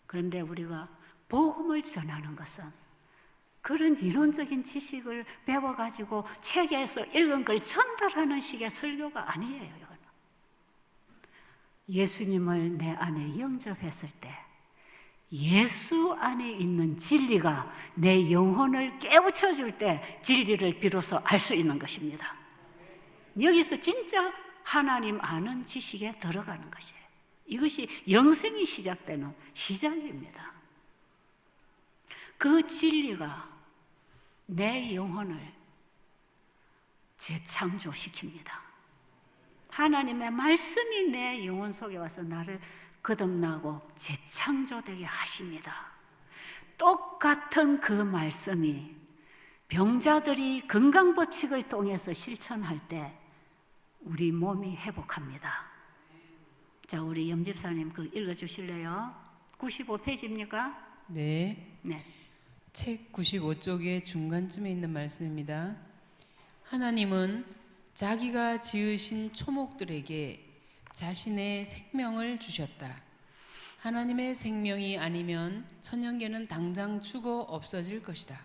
그런데 우리가 복음을 전하는 것은 그런 이론적인 지식을 배워가지고 책에서 읽은 걸 전달하는 식의 설교가 아니에요. 이거는 예수님을 내 안에 영접했을 때 예수 안에 있는 진리가 내 영혼을 깨우쳐 줄 때 진리를 비로소 알 수 있는 것입니다. 여기서 진짜 하나님 아는 지식에 들어가는 것이에요. 이것이 영생이 시작되는 시작입니다. 그 진리가 내 영혼을 재창조시킵니다. 하나님의 말씀이 내 영혼 속에 와서 나를 거듭나고 재창조되게 하십니다. 똑같은 그 말씀이 병자들이 건강법칙을 통해서 실천할 때 우리 몸이 회복합니다. 자, 우리 염집사님 그 읽어주실래요? 95페이지입니까? 네. 네. 책 95쪽의 중간쯤에 있는 말씀입니다. 하나님은 자기가 지으신 초목들에게 자신의 생명을 주셨다. 하나님의 생명이 아니면 천연계는 당장 죽어 없어질 것이다.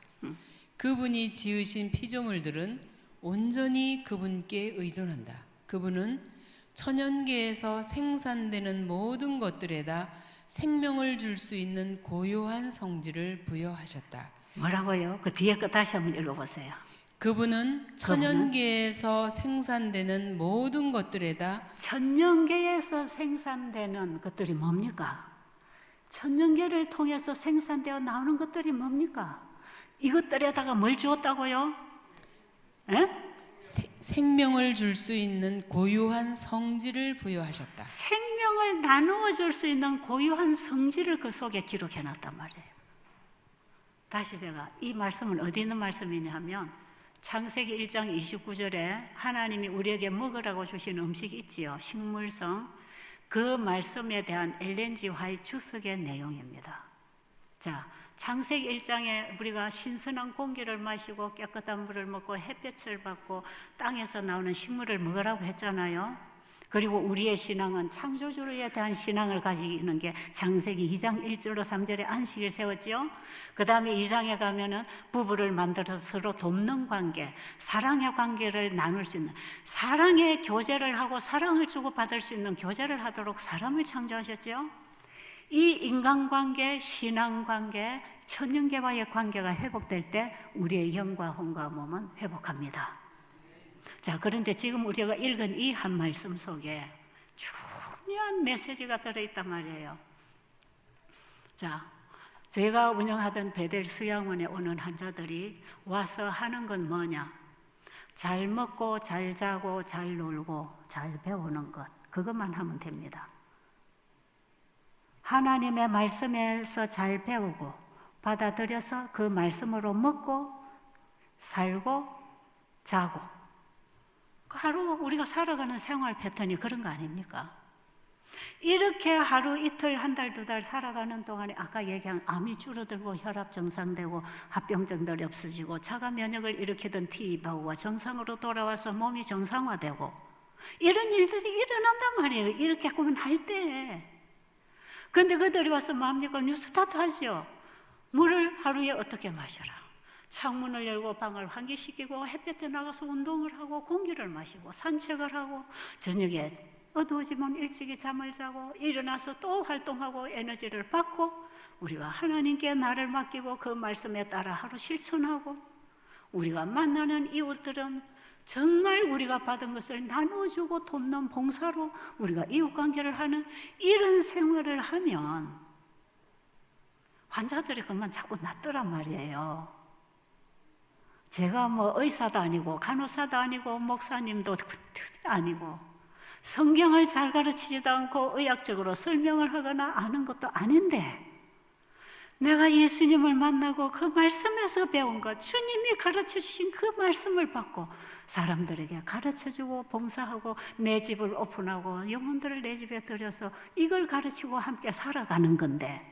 그분이 지으신 피조물들은 온전히 그분께 의존한다. 그분은 천연계에서 생산되는 모든 것들에다 생명을 줄 수 있는 고요한 성질을 부여하셨다. 뭐라고요? 그 뒤에 거 다시 한번 읽어보세요. 그분은 천연계에서 생산되는 모든 것들에다 천연계에서 생산되는 것들이 뭡니까? 천연계를 통해서 생산되어 나오는 것들이 뭡니까? 이것들에다가 뭘 주었다고요? 에? 생명을 줄 수 있는 고유한 성질을 부여하셨다. 생명을 나누어 줄 수 있는 고유한 성질을 그 속에 기록해 놨단 말이에요. 다시 제가 이 말씀은 어디 있는 말씀이냐 하면 창세기 1장 29절에 하나님이 우리에게 먹으라고 주신 음식이 있지요. 식물성. 그 말씀에 대한 엘렌 G 화이트 주석의 내용입니다. 자, 창세기 1장에 우리가 신선한 공기를 마시고 깨끗한 물을 먹고 햇볕을 받고 땅에서 나오는 식물을 먹으라고 했잖아요. 그리고 우리의 신앙은 창조주에 대한 신앙을 가지는 게 창세기 2장 1절로 3절에 안식일 세웠죠. 그 다음에 2장에 가면은 부부를 만들어서 서로 돕는 관계, 사랑의 관계를 나눌 수 있는, 사랑의 교제를 하고 사랑을 주고받을 수 있는 교제를 하도록 사람을 창조하셨죠. 이 인간관계, 신앙관계, 천연계와의 관계가 회복될 때 우리의 영과 혼과 몸은 회복합니다. 자, 그런데 지금 우리가 읽은 이 한 말씀 속에 중요한 메시지가 들어있단 말이에요. 자, 제가 운영하던 베델 수양원에 오는 환자들이 와서 하는 건 뭐냐? 잘 먹고 잘 자고 잘 놀고 잘 배우는 것, 그것만 하면 됩니다. 하나님의 말씀에서 잘 배우고 받아들여서 그 말씀으로 먹고 살고 자고, 하루 우리가 살아가는 생활 패턴이 그런 거 아닙니까? 이렇게 하루 이틀 한 달 두 달 살아가는 동안에 아까 얘기한 암이 줄어들고 혈압 정상되고 합병증들이 없어지고 자가 면역을 일으키던 T바우가 정상으로 돌아와서 몸이 정상화되고 이런 일들이 일어난단 말이에요. 이렇게 하면 할 때. 근데 그들이 와서 뭡니까? 뉴스타트 하죠. 물을 하루에 어떻게 마셔라. 창문을 열고 방을 환기시키고 햇볕에 나가서 운동을 하고 공기를 마시고 산책을 하고 저녁에 어두워지면 일찍이 잠을 자고 일어나서 또 활동하고 에너지를 받고 우리가 하나님께 나를 맡기고 그 말씀에 따라 하루 실천하고 우리가 만나는 이웃들은 정말 우리가 받은 것을 나눠주고 돕는 봉사로 우리가 이웃관계를 하는 이런 생활을 하면 환자들이 그만 자꾸 낫더란 말이에요. 제가 뭐 의사도 아니고 간호사도 아니고 목사님도 아니고 성경을 잘 가르치지도 않고 의학적으로 설명을 하거나 아는 것도 아닌데 내가 예수님을 만나고 그 말씀에서 배운 것, 주님이 가르쳐 주신 그 말씀을 받고 사람들에게 가르쳐주고 봉사하고 내 집을 오픈하고 영혼들을 내 집에 들여서 이걸 가르치고 함께 살아가는 건데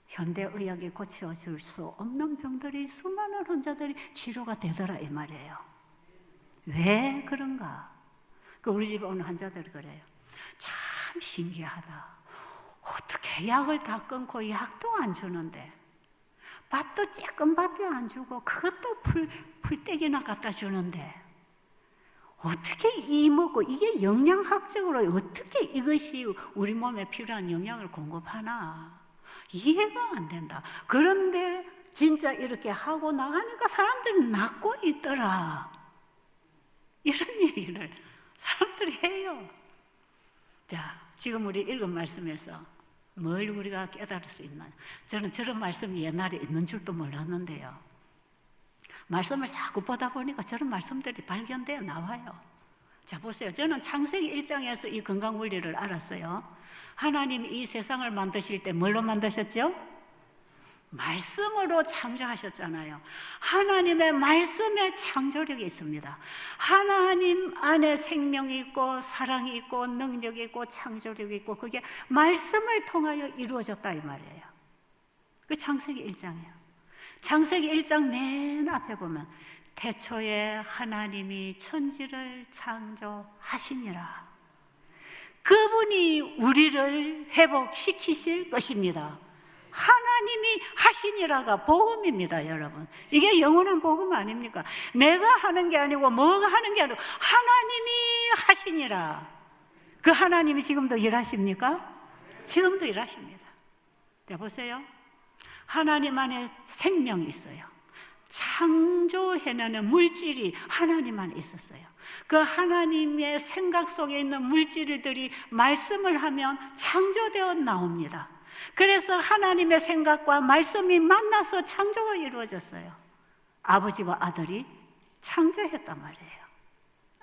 현대의학이 고쳐줄 수 없는 병들이 수많은 환자들이 치료가 되더라 이 말이에요. 왜 그런가? 우리 집에 오는 환자들이 그래요. 참 신기하다. 어떻게 약을 다 끊고 약도 안 주는데 밥도 조금밖에 안 주고 그것도 풀떼기나 갖다 주는데 어떻게 이 먹고 이게 영양학적으로 어떻게 이것이 우리 몸에 필요한 영양을 공급하나 이해가 안 된다. 그런데 진짜 이렇게 하고 나가니까 사람들이 낫고 있더라. 이런 얘기를 사람들이 해요. 자, 지금 우리 읽은 말씀에서 뭘 우리가 깨달을 수 있나? 저는 저런 말씀이 옛날에 있는 줄도 몰랐는데요. 말씀을 자꾸 보다 보니까 저런 말씀들이 발견되어 나와요. 자, 보세요. 저는 창세기 1장에서 이 건강 원리를 알았어요. 하나님이 이 세상을 만드실 때 뭘로 만드셨죠? 말씀으로 창조하셨잖아요. 하나님의 말씀에 창조력이 있습니다. 하나님 안에 생명이 있고 사랑이 있고 능력이 있고 창조력이 있고 그게 말씀을 통하여 이루어졌다 이 말이에요. 그 창세기 1장이에요. 창세기 1장 맨 앞에 보면 태초에 하나님이 천지를 창조하시니라. 그분이 우리를 회복시키실 것입니다. 하나님이 하시니라가 복음입니다, 여러분. 이게 영원한 복음 아닙니까? 내가 하는 게 아니고 뭐가 하는 게 아니고 하나님이 하시니라. 그 하나님이 지금도 일하십니까? 지금도 일하십니다. 자, 보세요. 하나님 안에 생명이 있어요. 창조해내는 물질이 하나님 안에 있었어요. 그 하나님의 생각 속에 있는 물질들이 말씀을 하면 창조되어 나옵니다. 그래서 하나님의 생각과 말씀이 만나서 창조가 이루어졌어요. 아버지와 아들이 창조했단 말이에요.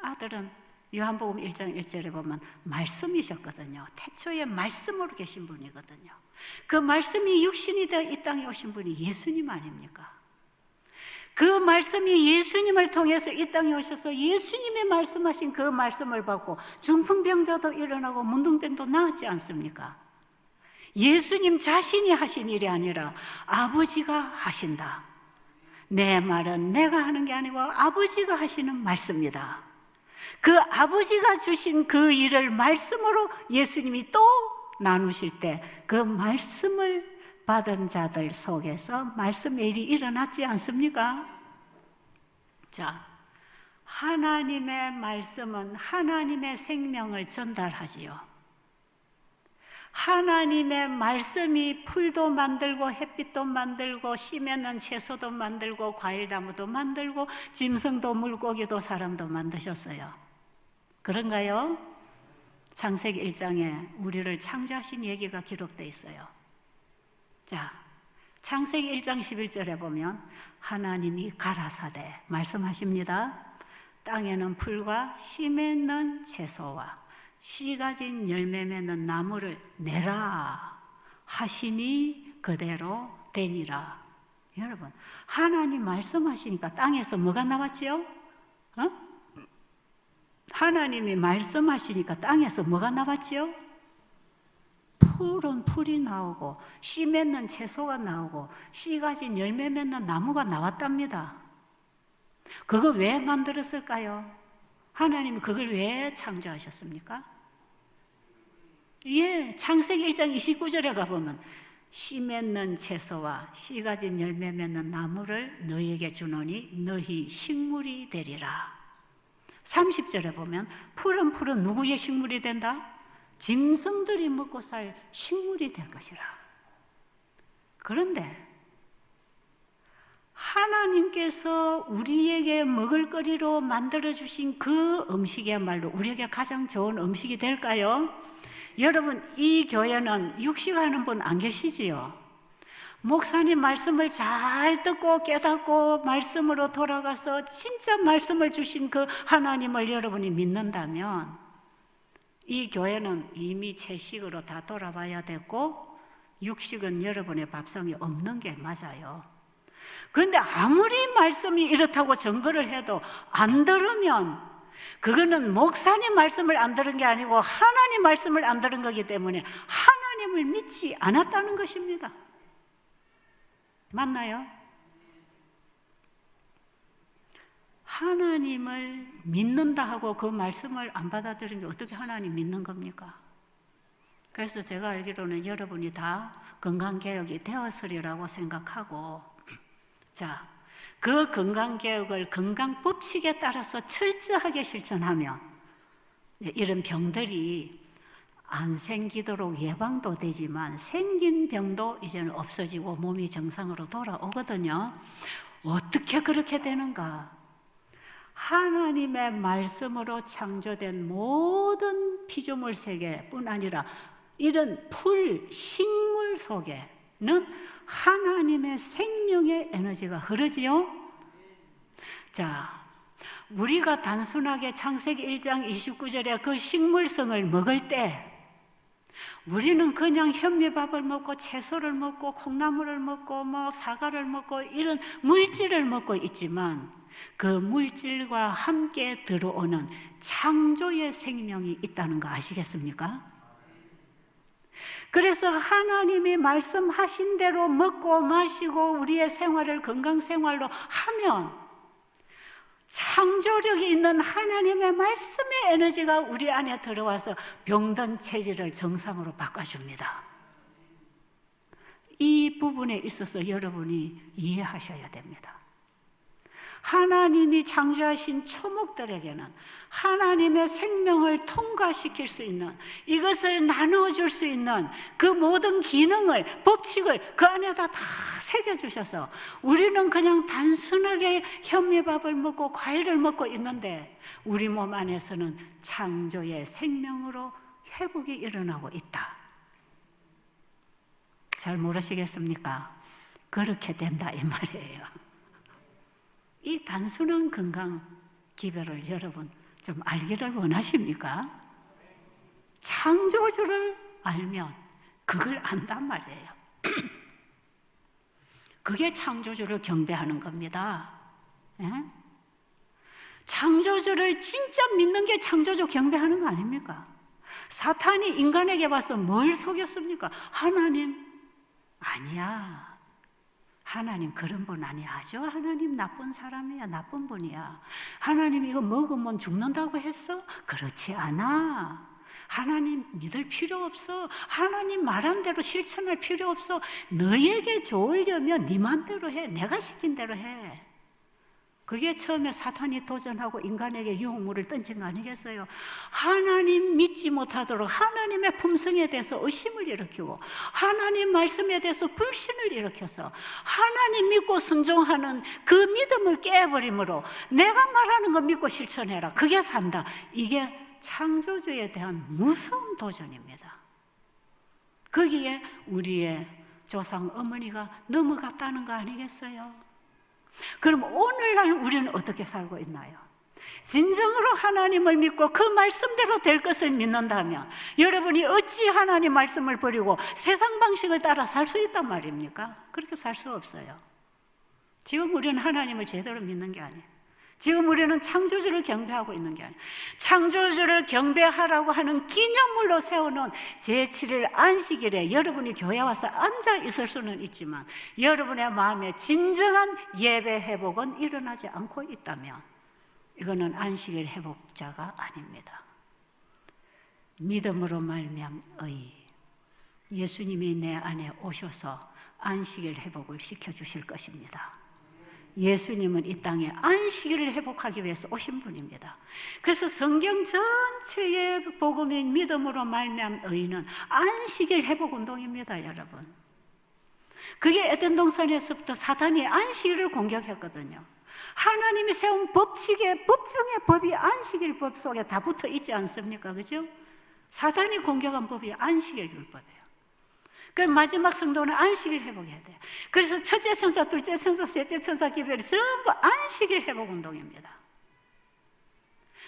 아들은 요한복음 1장 1절에 보면 말씀이셨거든요. 태초에 말씀으로 계신 분이거든요. 그 말씀이 육신이 되어 이 땅에 오신 분이 예수님 아닙니까? 그 말씀이 예수님을 통해서 이 땅에 오셔서 예수님이 말씀하신 그 말씀을 받고 중풍병자도 일어나고 문둥병도 나았지 않습니까? 예수님 자신이 하신 일이 아니라 아버지가 하신다. 내 말은 내가 하는 게 아니고 아버지가 하시는 말씀이다. 그 아버지가 주신 그 일을 말씀으로 예수님이 또 나누실 때 그 말씀을 받은 자들 속에서 말씀의 일이 일어났지 않습니까? 자, 하나님의 말씀은 하나님의 생명을 전달하지요. 하나님의 말씀이 풀도 만들고 햇빛도 만들고 씨 맺는 채소도 만들고 과일나무도 만들고 짐승도 물고기도 사람도 만드셨어요. 그런가요? 창세기 1장에 우리를 창조하신 얘기가 기록되어 있어요. 자, 창세기 1장 11절에 보면 하나님이 가라사대 말씀하십니다. 땅에는 풀과 씨 맺는 채소와 씨 가진 열매 맺는 나무를 내라 하시니 그대로 되니라. 여러분, 하나님 말씀하시니까 땅에서 뭐가 나왔지요? 하나님이 말씀하시니까 땅에서 뭐가 나왔지요? 풀은 풀이 나오고 씨 맺는 채소가 나오고 씨 가진 열매 맺는 나무가 나왔답니다. 그거 왜 만들었을까요? 하나님이 그걸 왜 창조하셨습니까? 예, 창세기 1장 29절에 가보면 씨 맺는 채소와 씨 가진 열매 맺는 나무를 너희에게 주노니 너희 식물이 되리라. 30절에 보면 풀은 누구의 식물이 된다? 짐승들이 먹고 살 식물이 될 것이라. 그런데 하나님께서 우리에게 먹을거리로 만들어주신 그 음식이야말로 우리에게 가장 좋은 음식이 될까요? 여러분, 이 교회는 육식하는 분 안 계시지요? 목사님 말씀을 잘 듣고 깨닫고 말씀으로 돌아가서 진짜 말씀을 주신 그 하나님을 여러분이 믿는다면 이 교회는 이미 채식으로 다 돌아봐야 되고 육식은 여러분의 밥상에 없는 게 맞아요. 그런데 아무리 말씀이 이렇다고 증거를 해도 안 들으면 그거는 목사님 말씀을 안 들은 게 아니고 하나님 말씀을 안 들은 거기 때문에 하나님을 믿지 않았다는 것입니다. 맞나요? 하나님을 믿는다 하고 그 말씀을 안 받아들인 게 어떻게 하나님 믿는 겁니까? 그래서 제가 알기로는 여러분이 다 건강개혁이 되었으리라고 생각하고, 자, 그 건강개혁을 건강법칙에 따라서 철저하게 실천하면 이런 병들이 안 생기도록 예방도 되지만 생긴 병도 이제는 없어지고 몸이 정상으로 돌아오거든요. 어떻게 그렇게 되는가? 하나님의 말씀으로 창조된 모든 피조물 세계뿐 아니라 이런 풀, 식물 속에는 하나님의 생명의 에너지가 흐르지요. 자, 우리가 단순하게 창세기 1장 29절에 그 식물성을 먹을 때 우리는 그냥 현미밥을 먹고 채소를 먹고 콩나물을 먹고 뭐 사과를 먹고 이런 물질을 먹고 있지만 그 물질과 함께 들어오는 창조의 생명이 있다는 거 아시겠습니까? 그래서 하나님이 말씀하신 대로 먹고 마시고 우리의 생활을 건강 생활로 하면 창조력이 있는 하나님의 말씀의 에너지가 우리 안에 들어와서 병든 체질을 정상으로 바꿔줍니다. 이 부분에 있어서 여러분이 이해하셔야 됩니다. 하나님이 창조하신 초목들에게는 하나님의 생명을 통과시킬 수 있는, 이것을 나누어줄 수 있는 그 모든 기능을, 법칙을 그 안에다 다 새겨주셔서 우리는 그냥 단순하게 현미밥을 먹고 과일을 먹고 있는데 우리 몸 안에서는 창조의 생명으로 회복이 일어나고 있다. 잘 모르시겠습니까? 그렇게 된다 이 말이에요. 이 단순한 건강 기별을 여러분 좀 알기를 원하십니까? 창조주를 알면 그걸 안단 말이에요. 그게 창조주를 경배하는 겁니다. 예? 창조주를 진짜 믿는 게 창조주 경배하는 거 아닙니까? 사탄이 인간에게 와서 뭘 속였습니까? 하나님 아니야. 하나님 그런 분 아니야. 아주 하나님 나쁜 사람이야. 나쁜 분이야. 하나님 이거 먹으면 죽는다고 했어? 그렇지 않아. 하나님 믿을 필요 없어. 하나님 말한 대로 실천할 필요 없어. 너에게 좋으려면 네 맘대로 해. 내가 시킨 대로 해. 그게 처음에 사탄이 도전하고 인간에게 유혹물을 던진 거 아니겠어요? 하나님 믿지 못하도록 하나님의 품성에 대해서 의심을 일으키고 하나님 말씀에 대해서 불신을 일으켜서 하나님 믿고 순종하는 그 믿음을 깨버림으로 내가 말하는 거 믿고 실천해라. 그게 산다. 이게 창조주에 대한 무서운 도전입니다. 거기에 우리의 조상 어머니가 넘어갔다는 거 아니겠어요? 그럼 오늘날 우리는 어떻게 살고 있나요? 진정으로 하나님을 믿고 그 말씀대로 될 것을 믿는다면 여러분이 어찌 하나님 말씀을 버리고 세상 방식을 따라 살 수 있단 말입니까? 그렇게 살 수 없어요. 지금 우리는 하나님을 제대로 믿는 게 아니에요. 지금 우리는 창조주를 경배하고 있는 게 아니에요. 창조주를 경배하라고 하는 기념물로 세우는 제7일 안식일에 여러분이 교회 와서 앉아 있을 수는 있지만 여러분의 마음에 진정한 예배 회복은 일어나지 않고 있다면 이거는 안식일 회복자가 아닙니다. 믿음으로 말미암은 의, 예수님이 내 안에 오셔서 안식일 회복을 시켜주실 것입니다. 예수님은 이 땅에 안식일을 회복하기 위해서 오신 분입니다. 그래서 성경 전체의 복음인 믿음으로 말미암은 의는 안식일 회복 운동입니다, 여러분. 그게 에덴 동산에서부터 사단이 안식일을 공격했거든요. 하나님이 세운 법칙의 법 중에 법이 안식일 법 속에 다 붙어 있지 않습니까? 그죠? 사단이 공격한 법이 안식일 율법이에요. 그 마지막 성도는 안식일 회복해야 돼요. 그래서 첫째 천사, 둘째 천사, 셋째 천사 기별이 전부 안식일 회복 운동입니다.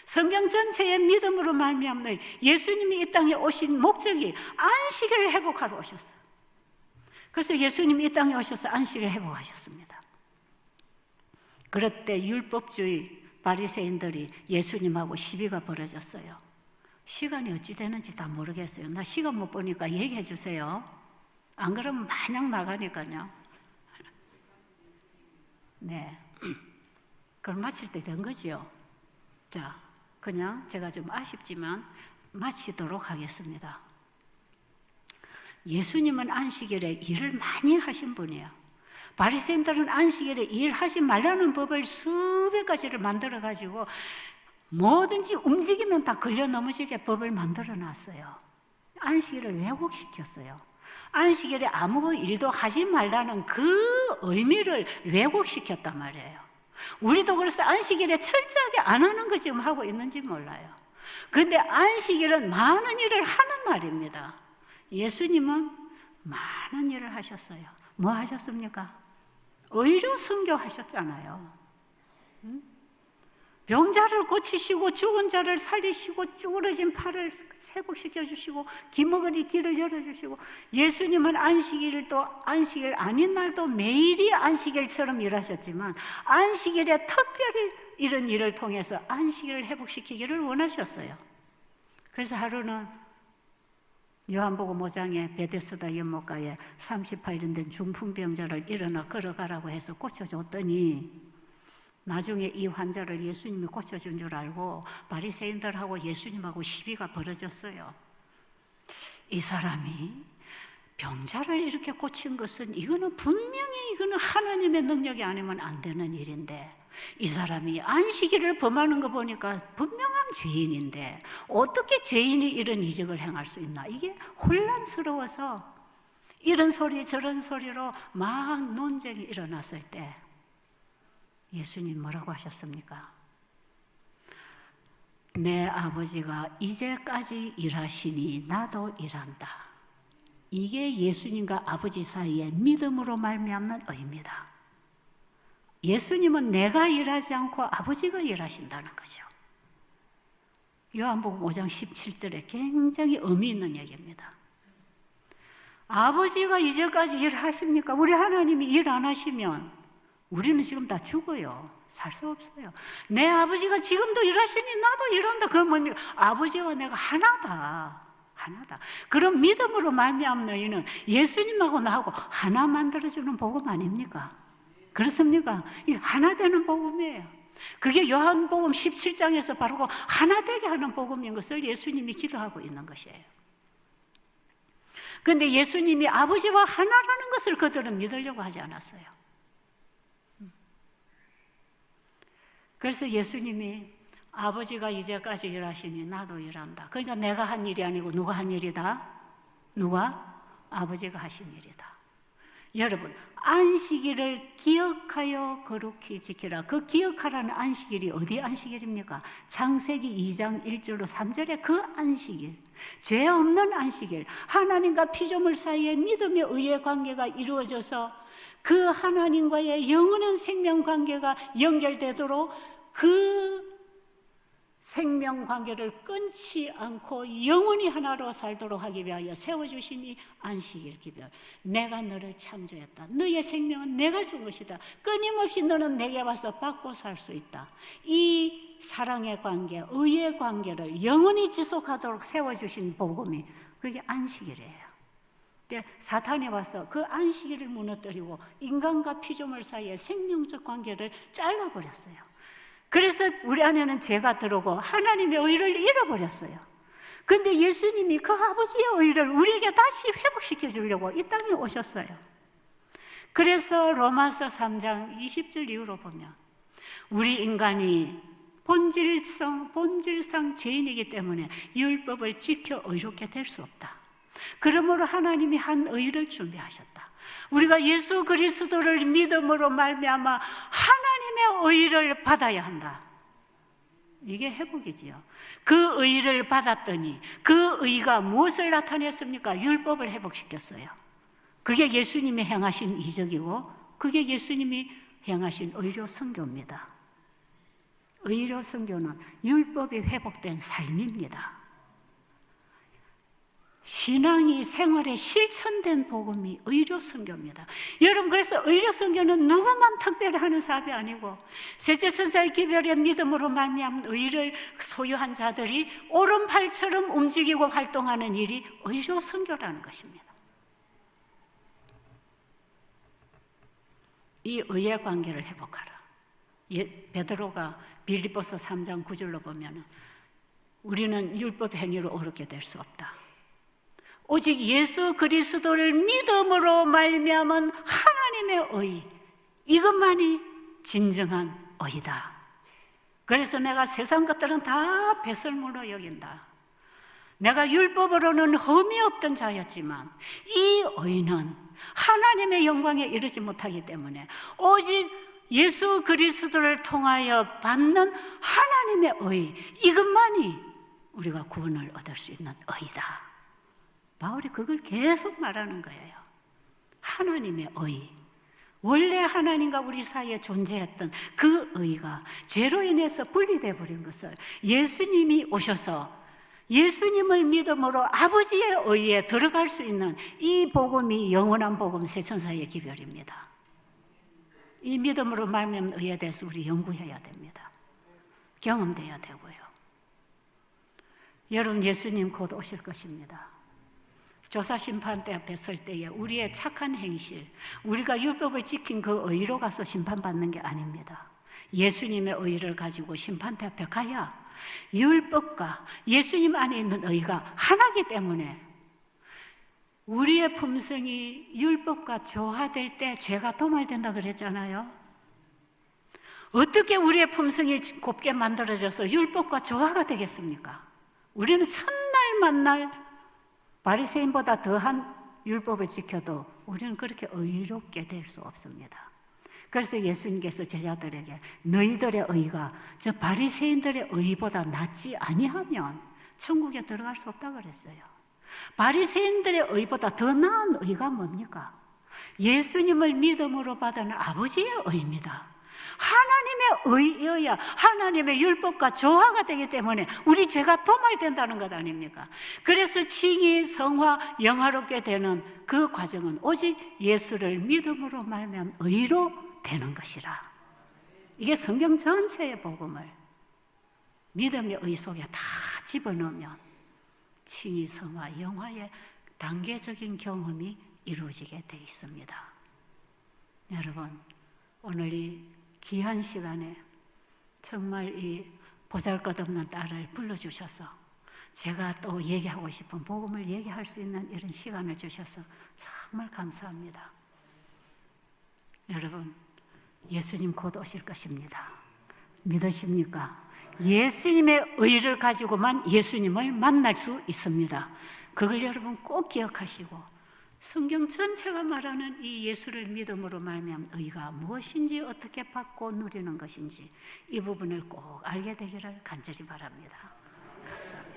성경 전체의 믿음으로 말미암는 예수님이 이 땅에 오신 목적이 안식일을 회복하러 오셨어요. 그래서 예수님이 이 땅에 오셔서 안식일을 회복하셨습니다. 그럴 때 율법주의 바리새인들이 예수님하고 시비가 벌어졌어요. 시간이 어찌 되는지 다 모르겠어요. 나 시간 못 보니까 얘기해 주세요. 안 그러면 마냥 나가니까요. 네. 그걸 마칠 때 된 거지요. 자, 그냥 제가 좀 아쉽지만 마치도록 하겠습니다. 예수님은 안식일에 일을 많이 하신 분이에요. 바리새인들은 안식일에 일하지 말라는 법을 수백 가지를 만들어 가지고 뭐든지 움직이면 다 걸려 넘어지게 법을 만들어 놨어요. 안식일을 왜곡시켰어요. 안식일에 아무 일도 하지 말라는 그 의미를 왜곡시켰단 말이에요. 우리도 그래서 안식일에 철저하게 안 하는 거 지금 하고 있는지 몰라요. 그런데 안식일은 많은 일을 하는 날입니다. 예수님은 많은 일을 하셨어요. 뭐 하셨습니까? 의료 선교하셨잖아요. 병자를 고치시고 죽은 자를 살리시고 쭈그러진 팔을 회복시켜 주시고 기머거리 길을 열어주시고 예수님은 안식일을 또 안식일 아닌 날도 매일이 안식일처럼 일하셨지만 안식일에 특별히 이런 일을 통해서 안식일을 회복시키기를 원하셨어요. 그래서 하루는 요한복음 5장에 베데스다 연못가에 38년 된 중풍병자를 일어나 걸어가라고 해서 고쳐줬더니 나중에 이 환자를 예수님이 고쳐준 줄 알고 바리새인들하고 예수님하고 시비가 벌어졌어요. 이 사람이 병자를 이렇게 고친 것은 이거는 분명히 이거는 하나님의 능력이 아니면 안 되는 일인데 이 사람이 안식일을 범하는 거 보니까 분명한 죄인인데 어떻게 죄인이 이런 이적을 행할 수 있나, 이게 혼란스러워서 이런 소리 저런 소리로 막 논쟁이 일어났을 때 예수님 뭐라고 하셨습니까? 내 아버지가 이제까지 일하시니 나도 일한다. 이게 예수님과 아버지 사이의 믿음으로 말미암는 의미다. 예수님은 내가 일하지 않고 아버지가 일하신다는 거죠. 요한복음 5장 17절에 굉장히 의미 있는 얘기입니다. 아버지가 이제까지 일하십니까? 우리 하나님이 일 안 하시면 우리는 지금 다 죽어요. 살 수 없어요. 내 아버지가 지금도 일하시니 나도 일한다. 그건 뭡니까? 아버지와 내가 하나다. 그런 믿음으로 말미암는 너희는 예수님하고 나하고 하나 만들어주는 복음 아닙니까? 그렇습니까? 이게 하나 되는 복음이에요. 그게 요한복음 17장에서 바로 그 하나 되게 하는 복음인 것을 예수님이 기도하고 있는 것이에요. 그런데 예수님이 아버지와 하나라는 것을 그들은 믿으려고 하지 않았어요. 그래서 예수님이 아버지가 이제까지 일하시니 나도 일한다. 그러니까 내가 한 일이 아니고 누가 한 일이다? 누가? 아버지가 하신 일이다. 여러분, 안식일을 기억하여 거룩히 지키라. 그 기억하라는 안식일이 어디 안식일입니까? 창세기 2장 1절로 3절에 그 안식일, 죄 없는 안식일, 하나님과 피조물 사이에 믿음의 의의 관계가 이루어져서 그 하나님과의 영원한 생명 관계가 연결되도록 그 생명 관계를 끊지 않고 영원히 하나로 살도록 하기 위하여 세워주신 이 안식일 기별. 내가 너를 창조했다. 너의 생명은 내가 준 것이다. 끊임없이 너는 내게 와서 받고 살 수 있다. 이 사랑의 관계, 의의 관계를 영원히 지속하도록 세워주신 복음이 그게 안식일이에요. 사탄이 와서 그 안식일을 무너뜨리고 인간과 피조물 사이의 생명적 관계를 잘라버렸어요. 그래서 우리 안에는 죄가 들어오고 하나님의 의를 잃어버렸어요. 그런데 예수님이 그 아버지의 의를 우리에게 다시 회복시켜 주려고 이 땅에 오셨어요. 그래서 로마서 3장 20절 이후로 보면 우리 인간이 본질상 죄인이기 때문에 율법을 지켜 의롭게 될 수 없다. 그러므로 하나님이 한 의를 준비하셨다. 우리가 예수 그리스도를 믿음으로 말미암아 하나님의 의를 받아야 한다. 이게 회복이지요. 그 의를 받았더니 그 의가 무엇을 나타냈습니까? 율법을 회복시켰어요. 그게 예수님이 행하신 이적이고 그게 예수님이 행하신 의료 선교입니다. 의료 선교는 율법이 회복된 삶입니다. 신앙이 생활에 실천된 복음이 의료 선교입니다. 여러분, 그래서 의료 선교는 누구만 특별히 하는 사업이 아니고 셋째천사의 기별의 믿음으로 말미암은 의를 소유한 자들이 오른팔처럼 움직이고 활동하는 일이 의료 선교라는 것입니다. 이 의의 관계를 회복하라. 베드로가 빌립보서 3장 9절로 보면 우리는 율법 행위로 어렵게 될 수 없다. 오직 예수 그리스도를 믿음으로 말미암은 하나님의 의, 이것만이 진정한 의다. 그래서 내가 세상 것들은 다 배설물로 여긴다. 내가 율법으로는 흠이 없던 자였지만 이 의는 하나님의 영광에 이르지 못하기 때문에 오직 예수 그리스도를 통하여 받는 하나님의 의, 이것만이 우리가 구원을 얻을 수 있는 의다. 바울이 그걸 계속 말하는 거예요. 하나님의 의, 원래 하나님과 우리 사이에 존재했던 그 의가 죄로 인해서 분리되어 버린 것을 예수님이 오셔서 예수님을 믿음으로 아버지의 의에 들어갈 수 있는 이 복음이 영원한 복음 세천사의 기별입니다. 이 믿음으로 말미암은 의에 대해서 우리 연구해야 됩니다. 경험돼야 되고요. 여러분, 예수님 곧 오실 것입니다. 조사심판대 앞에 설 때에 우리의 착한 행실, 우리가 율법을 지킨 그 의로 가서 심판받는 게 아닙니다. 예수님의 의를 가지고 심판대 앞에 가야 율법과 예수님 안에 있는 의가 하나이기 때문에 우리의 품성이 율법과 조화될 때 죄가 도말된다 그랬잖아요. 어떻게 우리의 품성이 곱게 만들어져서 율법과 조화가 되겠습니까? 우리는 첫날 만날 바리새인보다 더한 율법을 지켜도 우리는 그렇게 의롭게 될 수 없습니다. 그래서 예수님께서 제자들에게 너희들의 의가 저 바리새인들의 의보다 낫지 아니하면 천국에 들어갈 수 없다고 그랬어요. 바리새인들의 의보다 더 나은 의가 뭡니까? 예수님을 믿음으로 받은 아버지의 의입니다. 하나님의 의여야 하나님의 율법과 조화가 되기 때문에 우리 죄가 도말된다는 것 아닙니까? 그래서 칭의, 성화, 영화롭게 되는 그 과정은 오직 예수를 믿음으로 말미암은 의로 되는 것이라. 이게 성경 전체의 복음을 믿음의 의 속에 다 집어넣으면 칭의, 성화, 영화의 단계적인 경험이 이루어지게 돼 있습니다. 여러분, 오늘 이 귀한 시간에 정말 이 보잘것없는 딸을 불러주셔서 제가 또 얘기하고 싶은 복음을 얘기할 수 있는 이런 시간을 주셔서 정말 감사합니다. 여러분, 예수님 곧 오실 것입니다. 믿으십니까? 예수님의 의를 가지고만 예수님을 만날 수 있습니다. 그걸 여러분 꼭 기억하시고 성경 전체가 말하는 이 예수를 믿음으로 말미암은 의가 무엇인지, 어떻게 받고 누리는 것인지 이 부분을 꼭 알게 되기를 간절히 바랍니다. 감사합니다.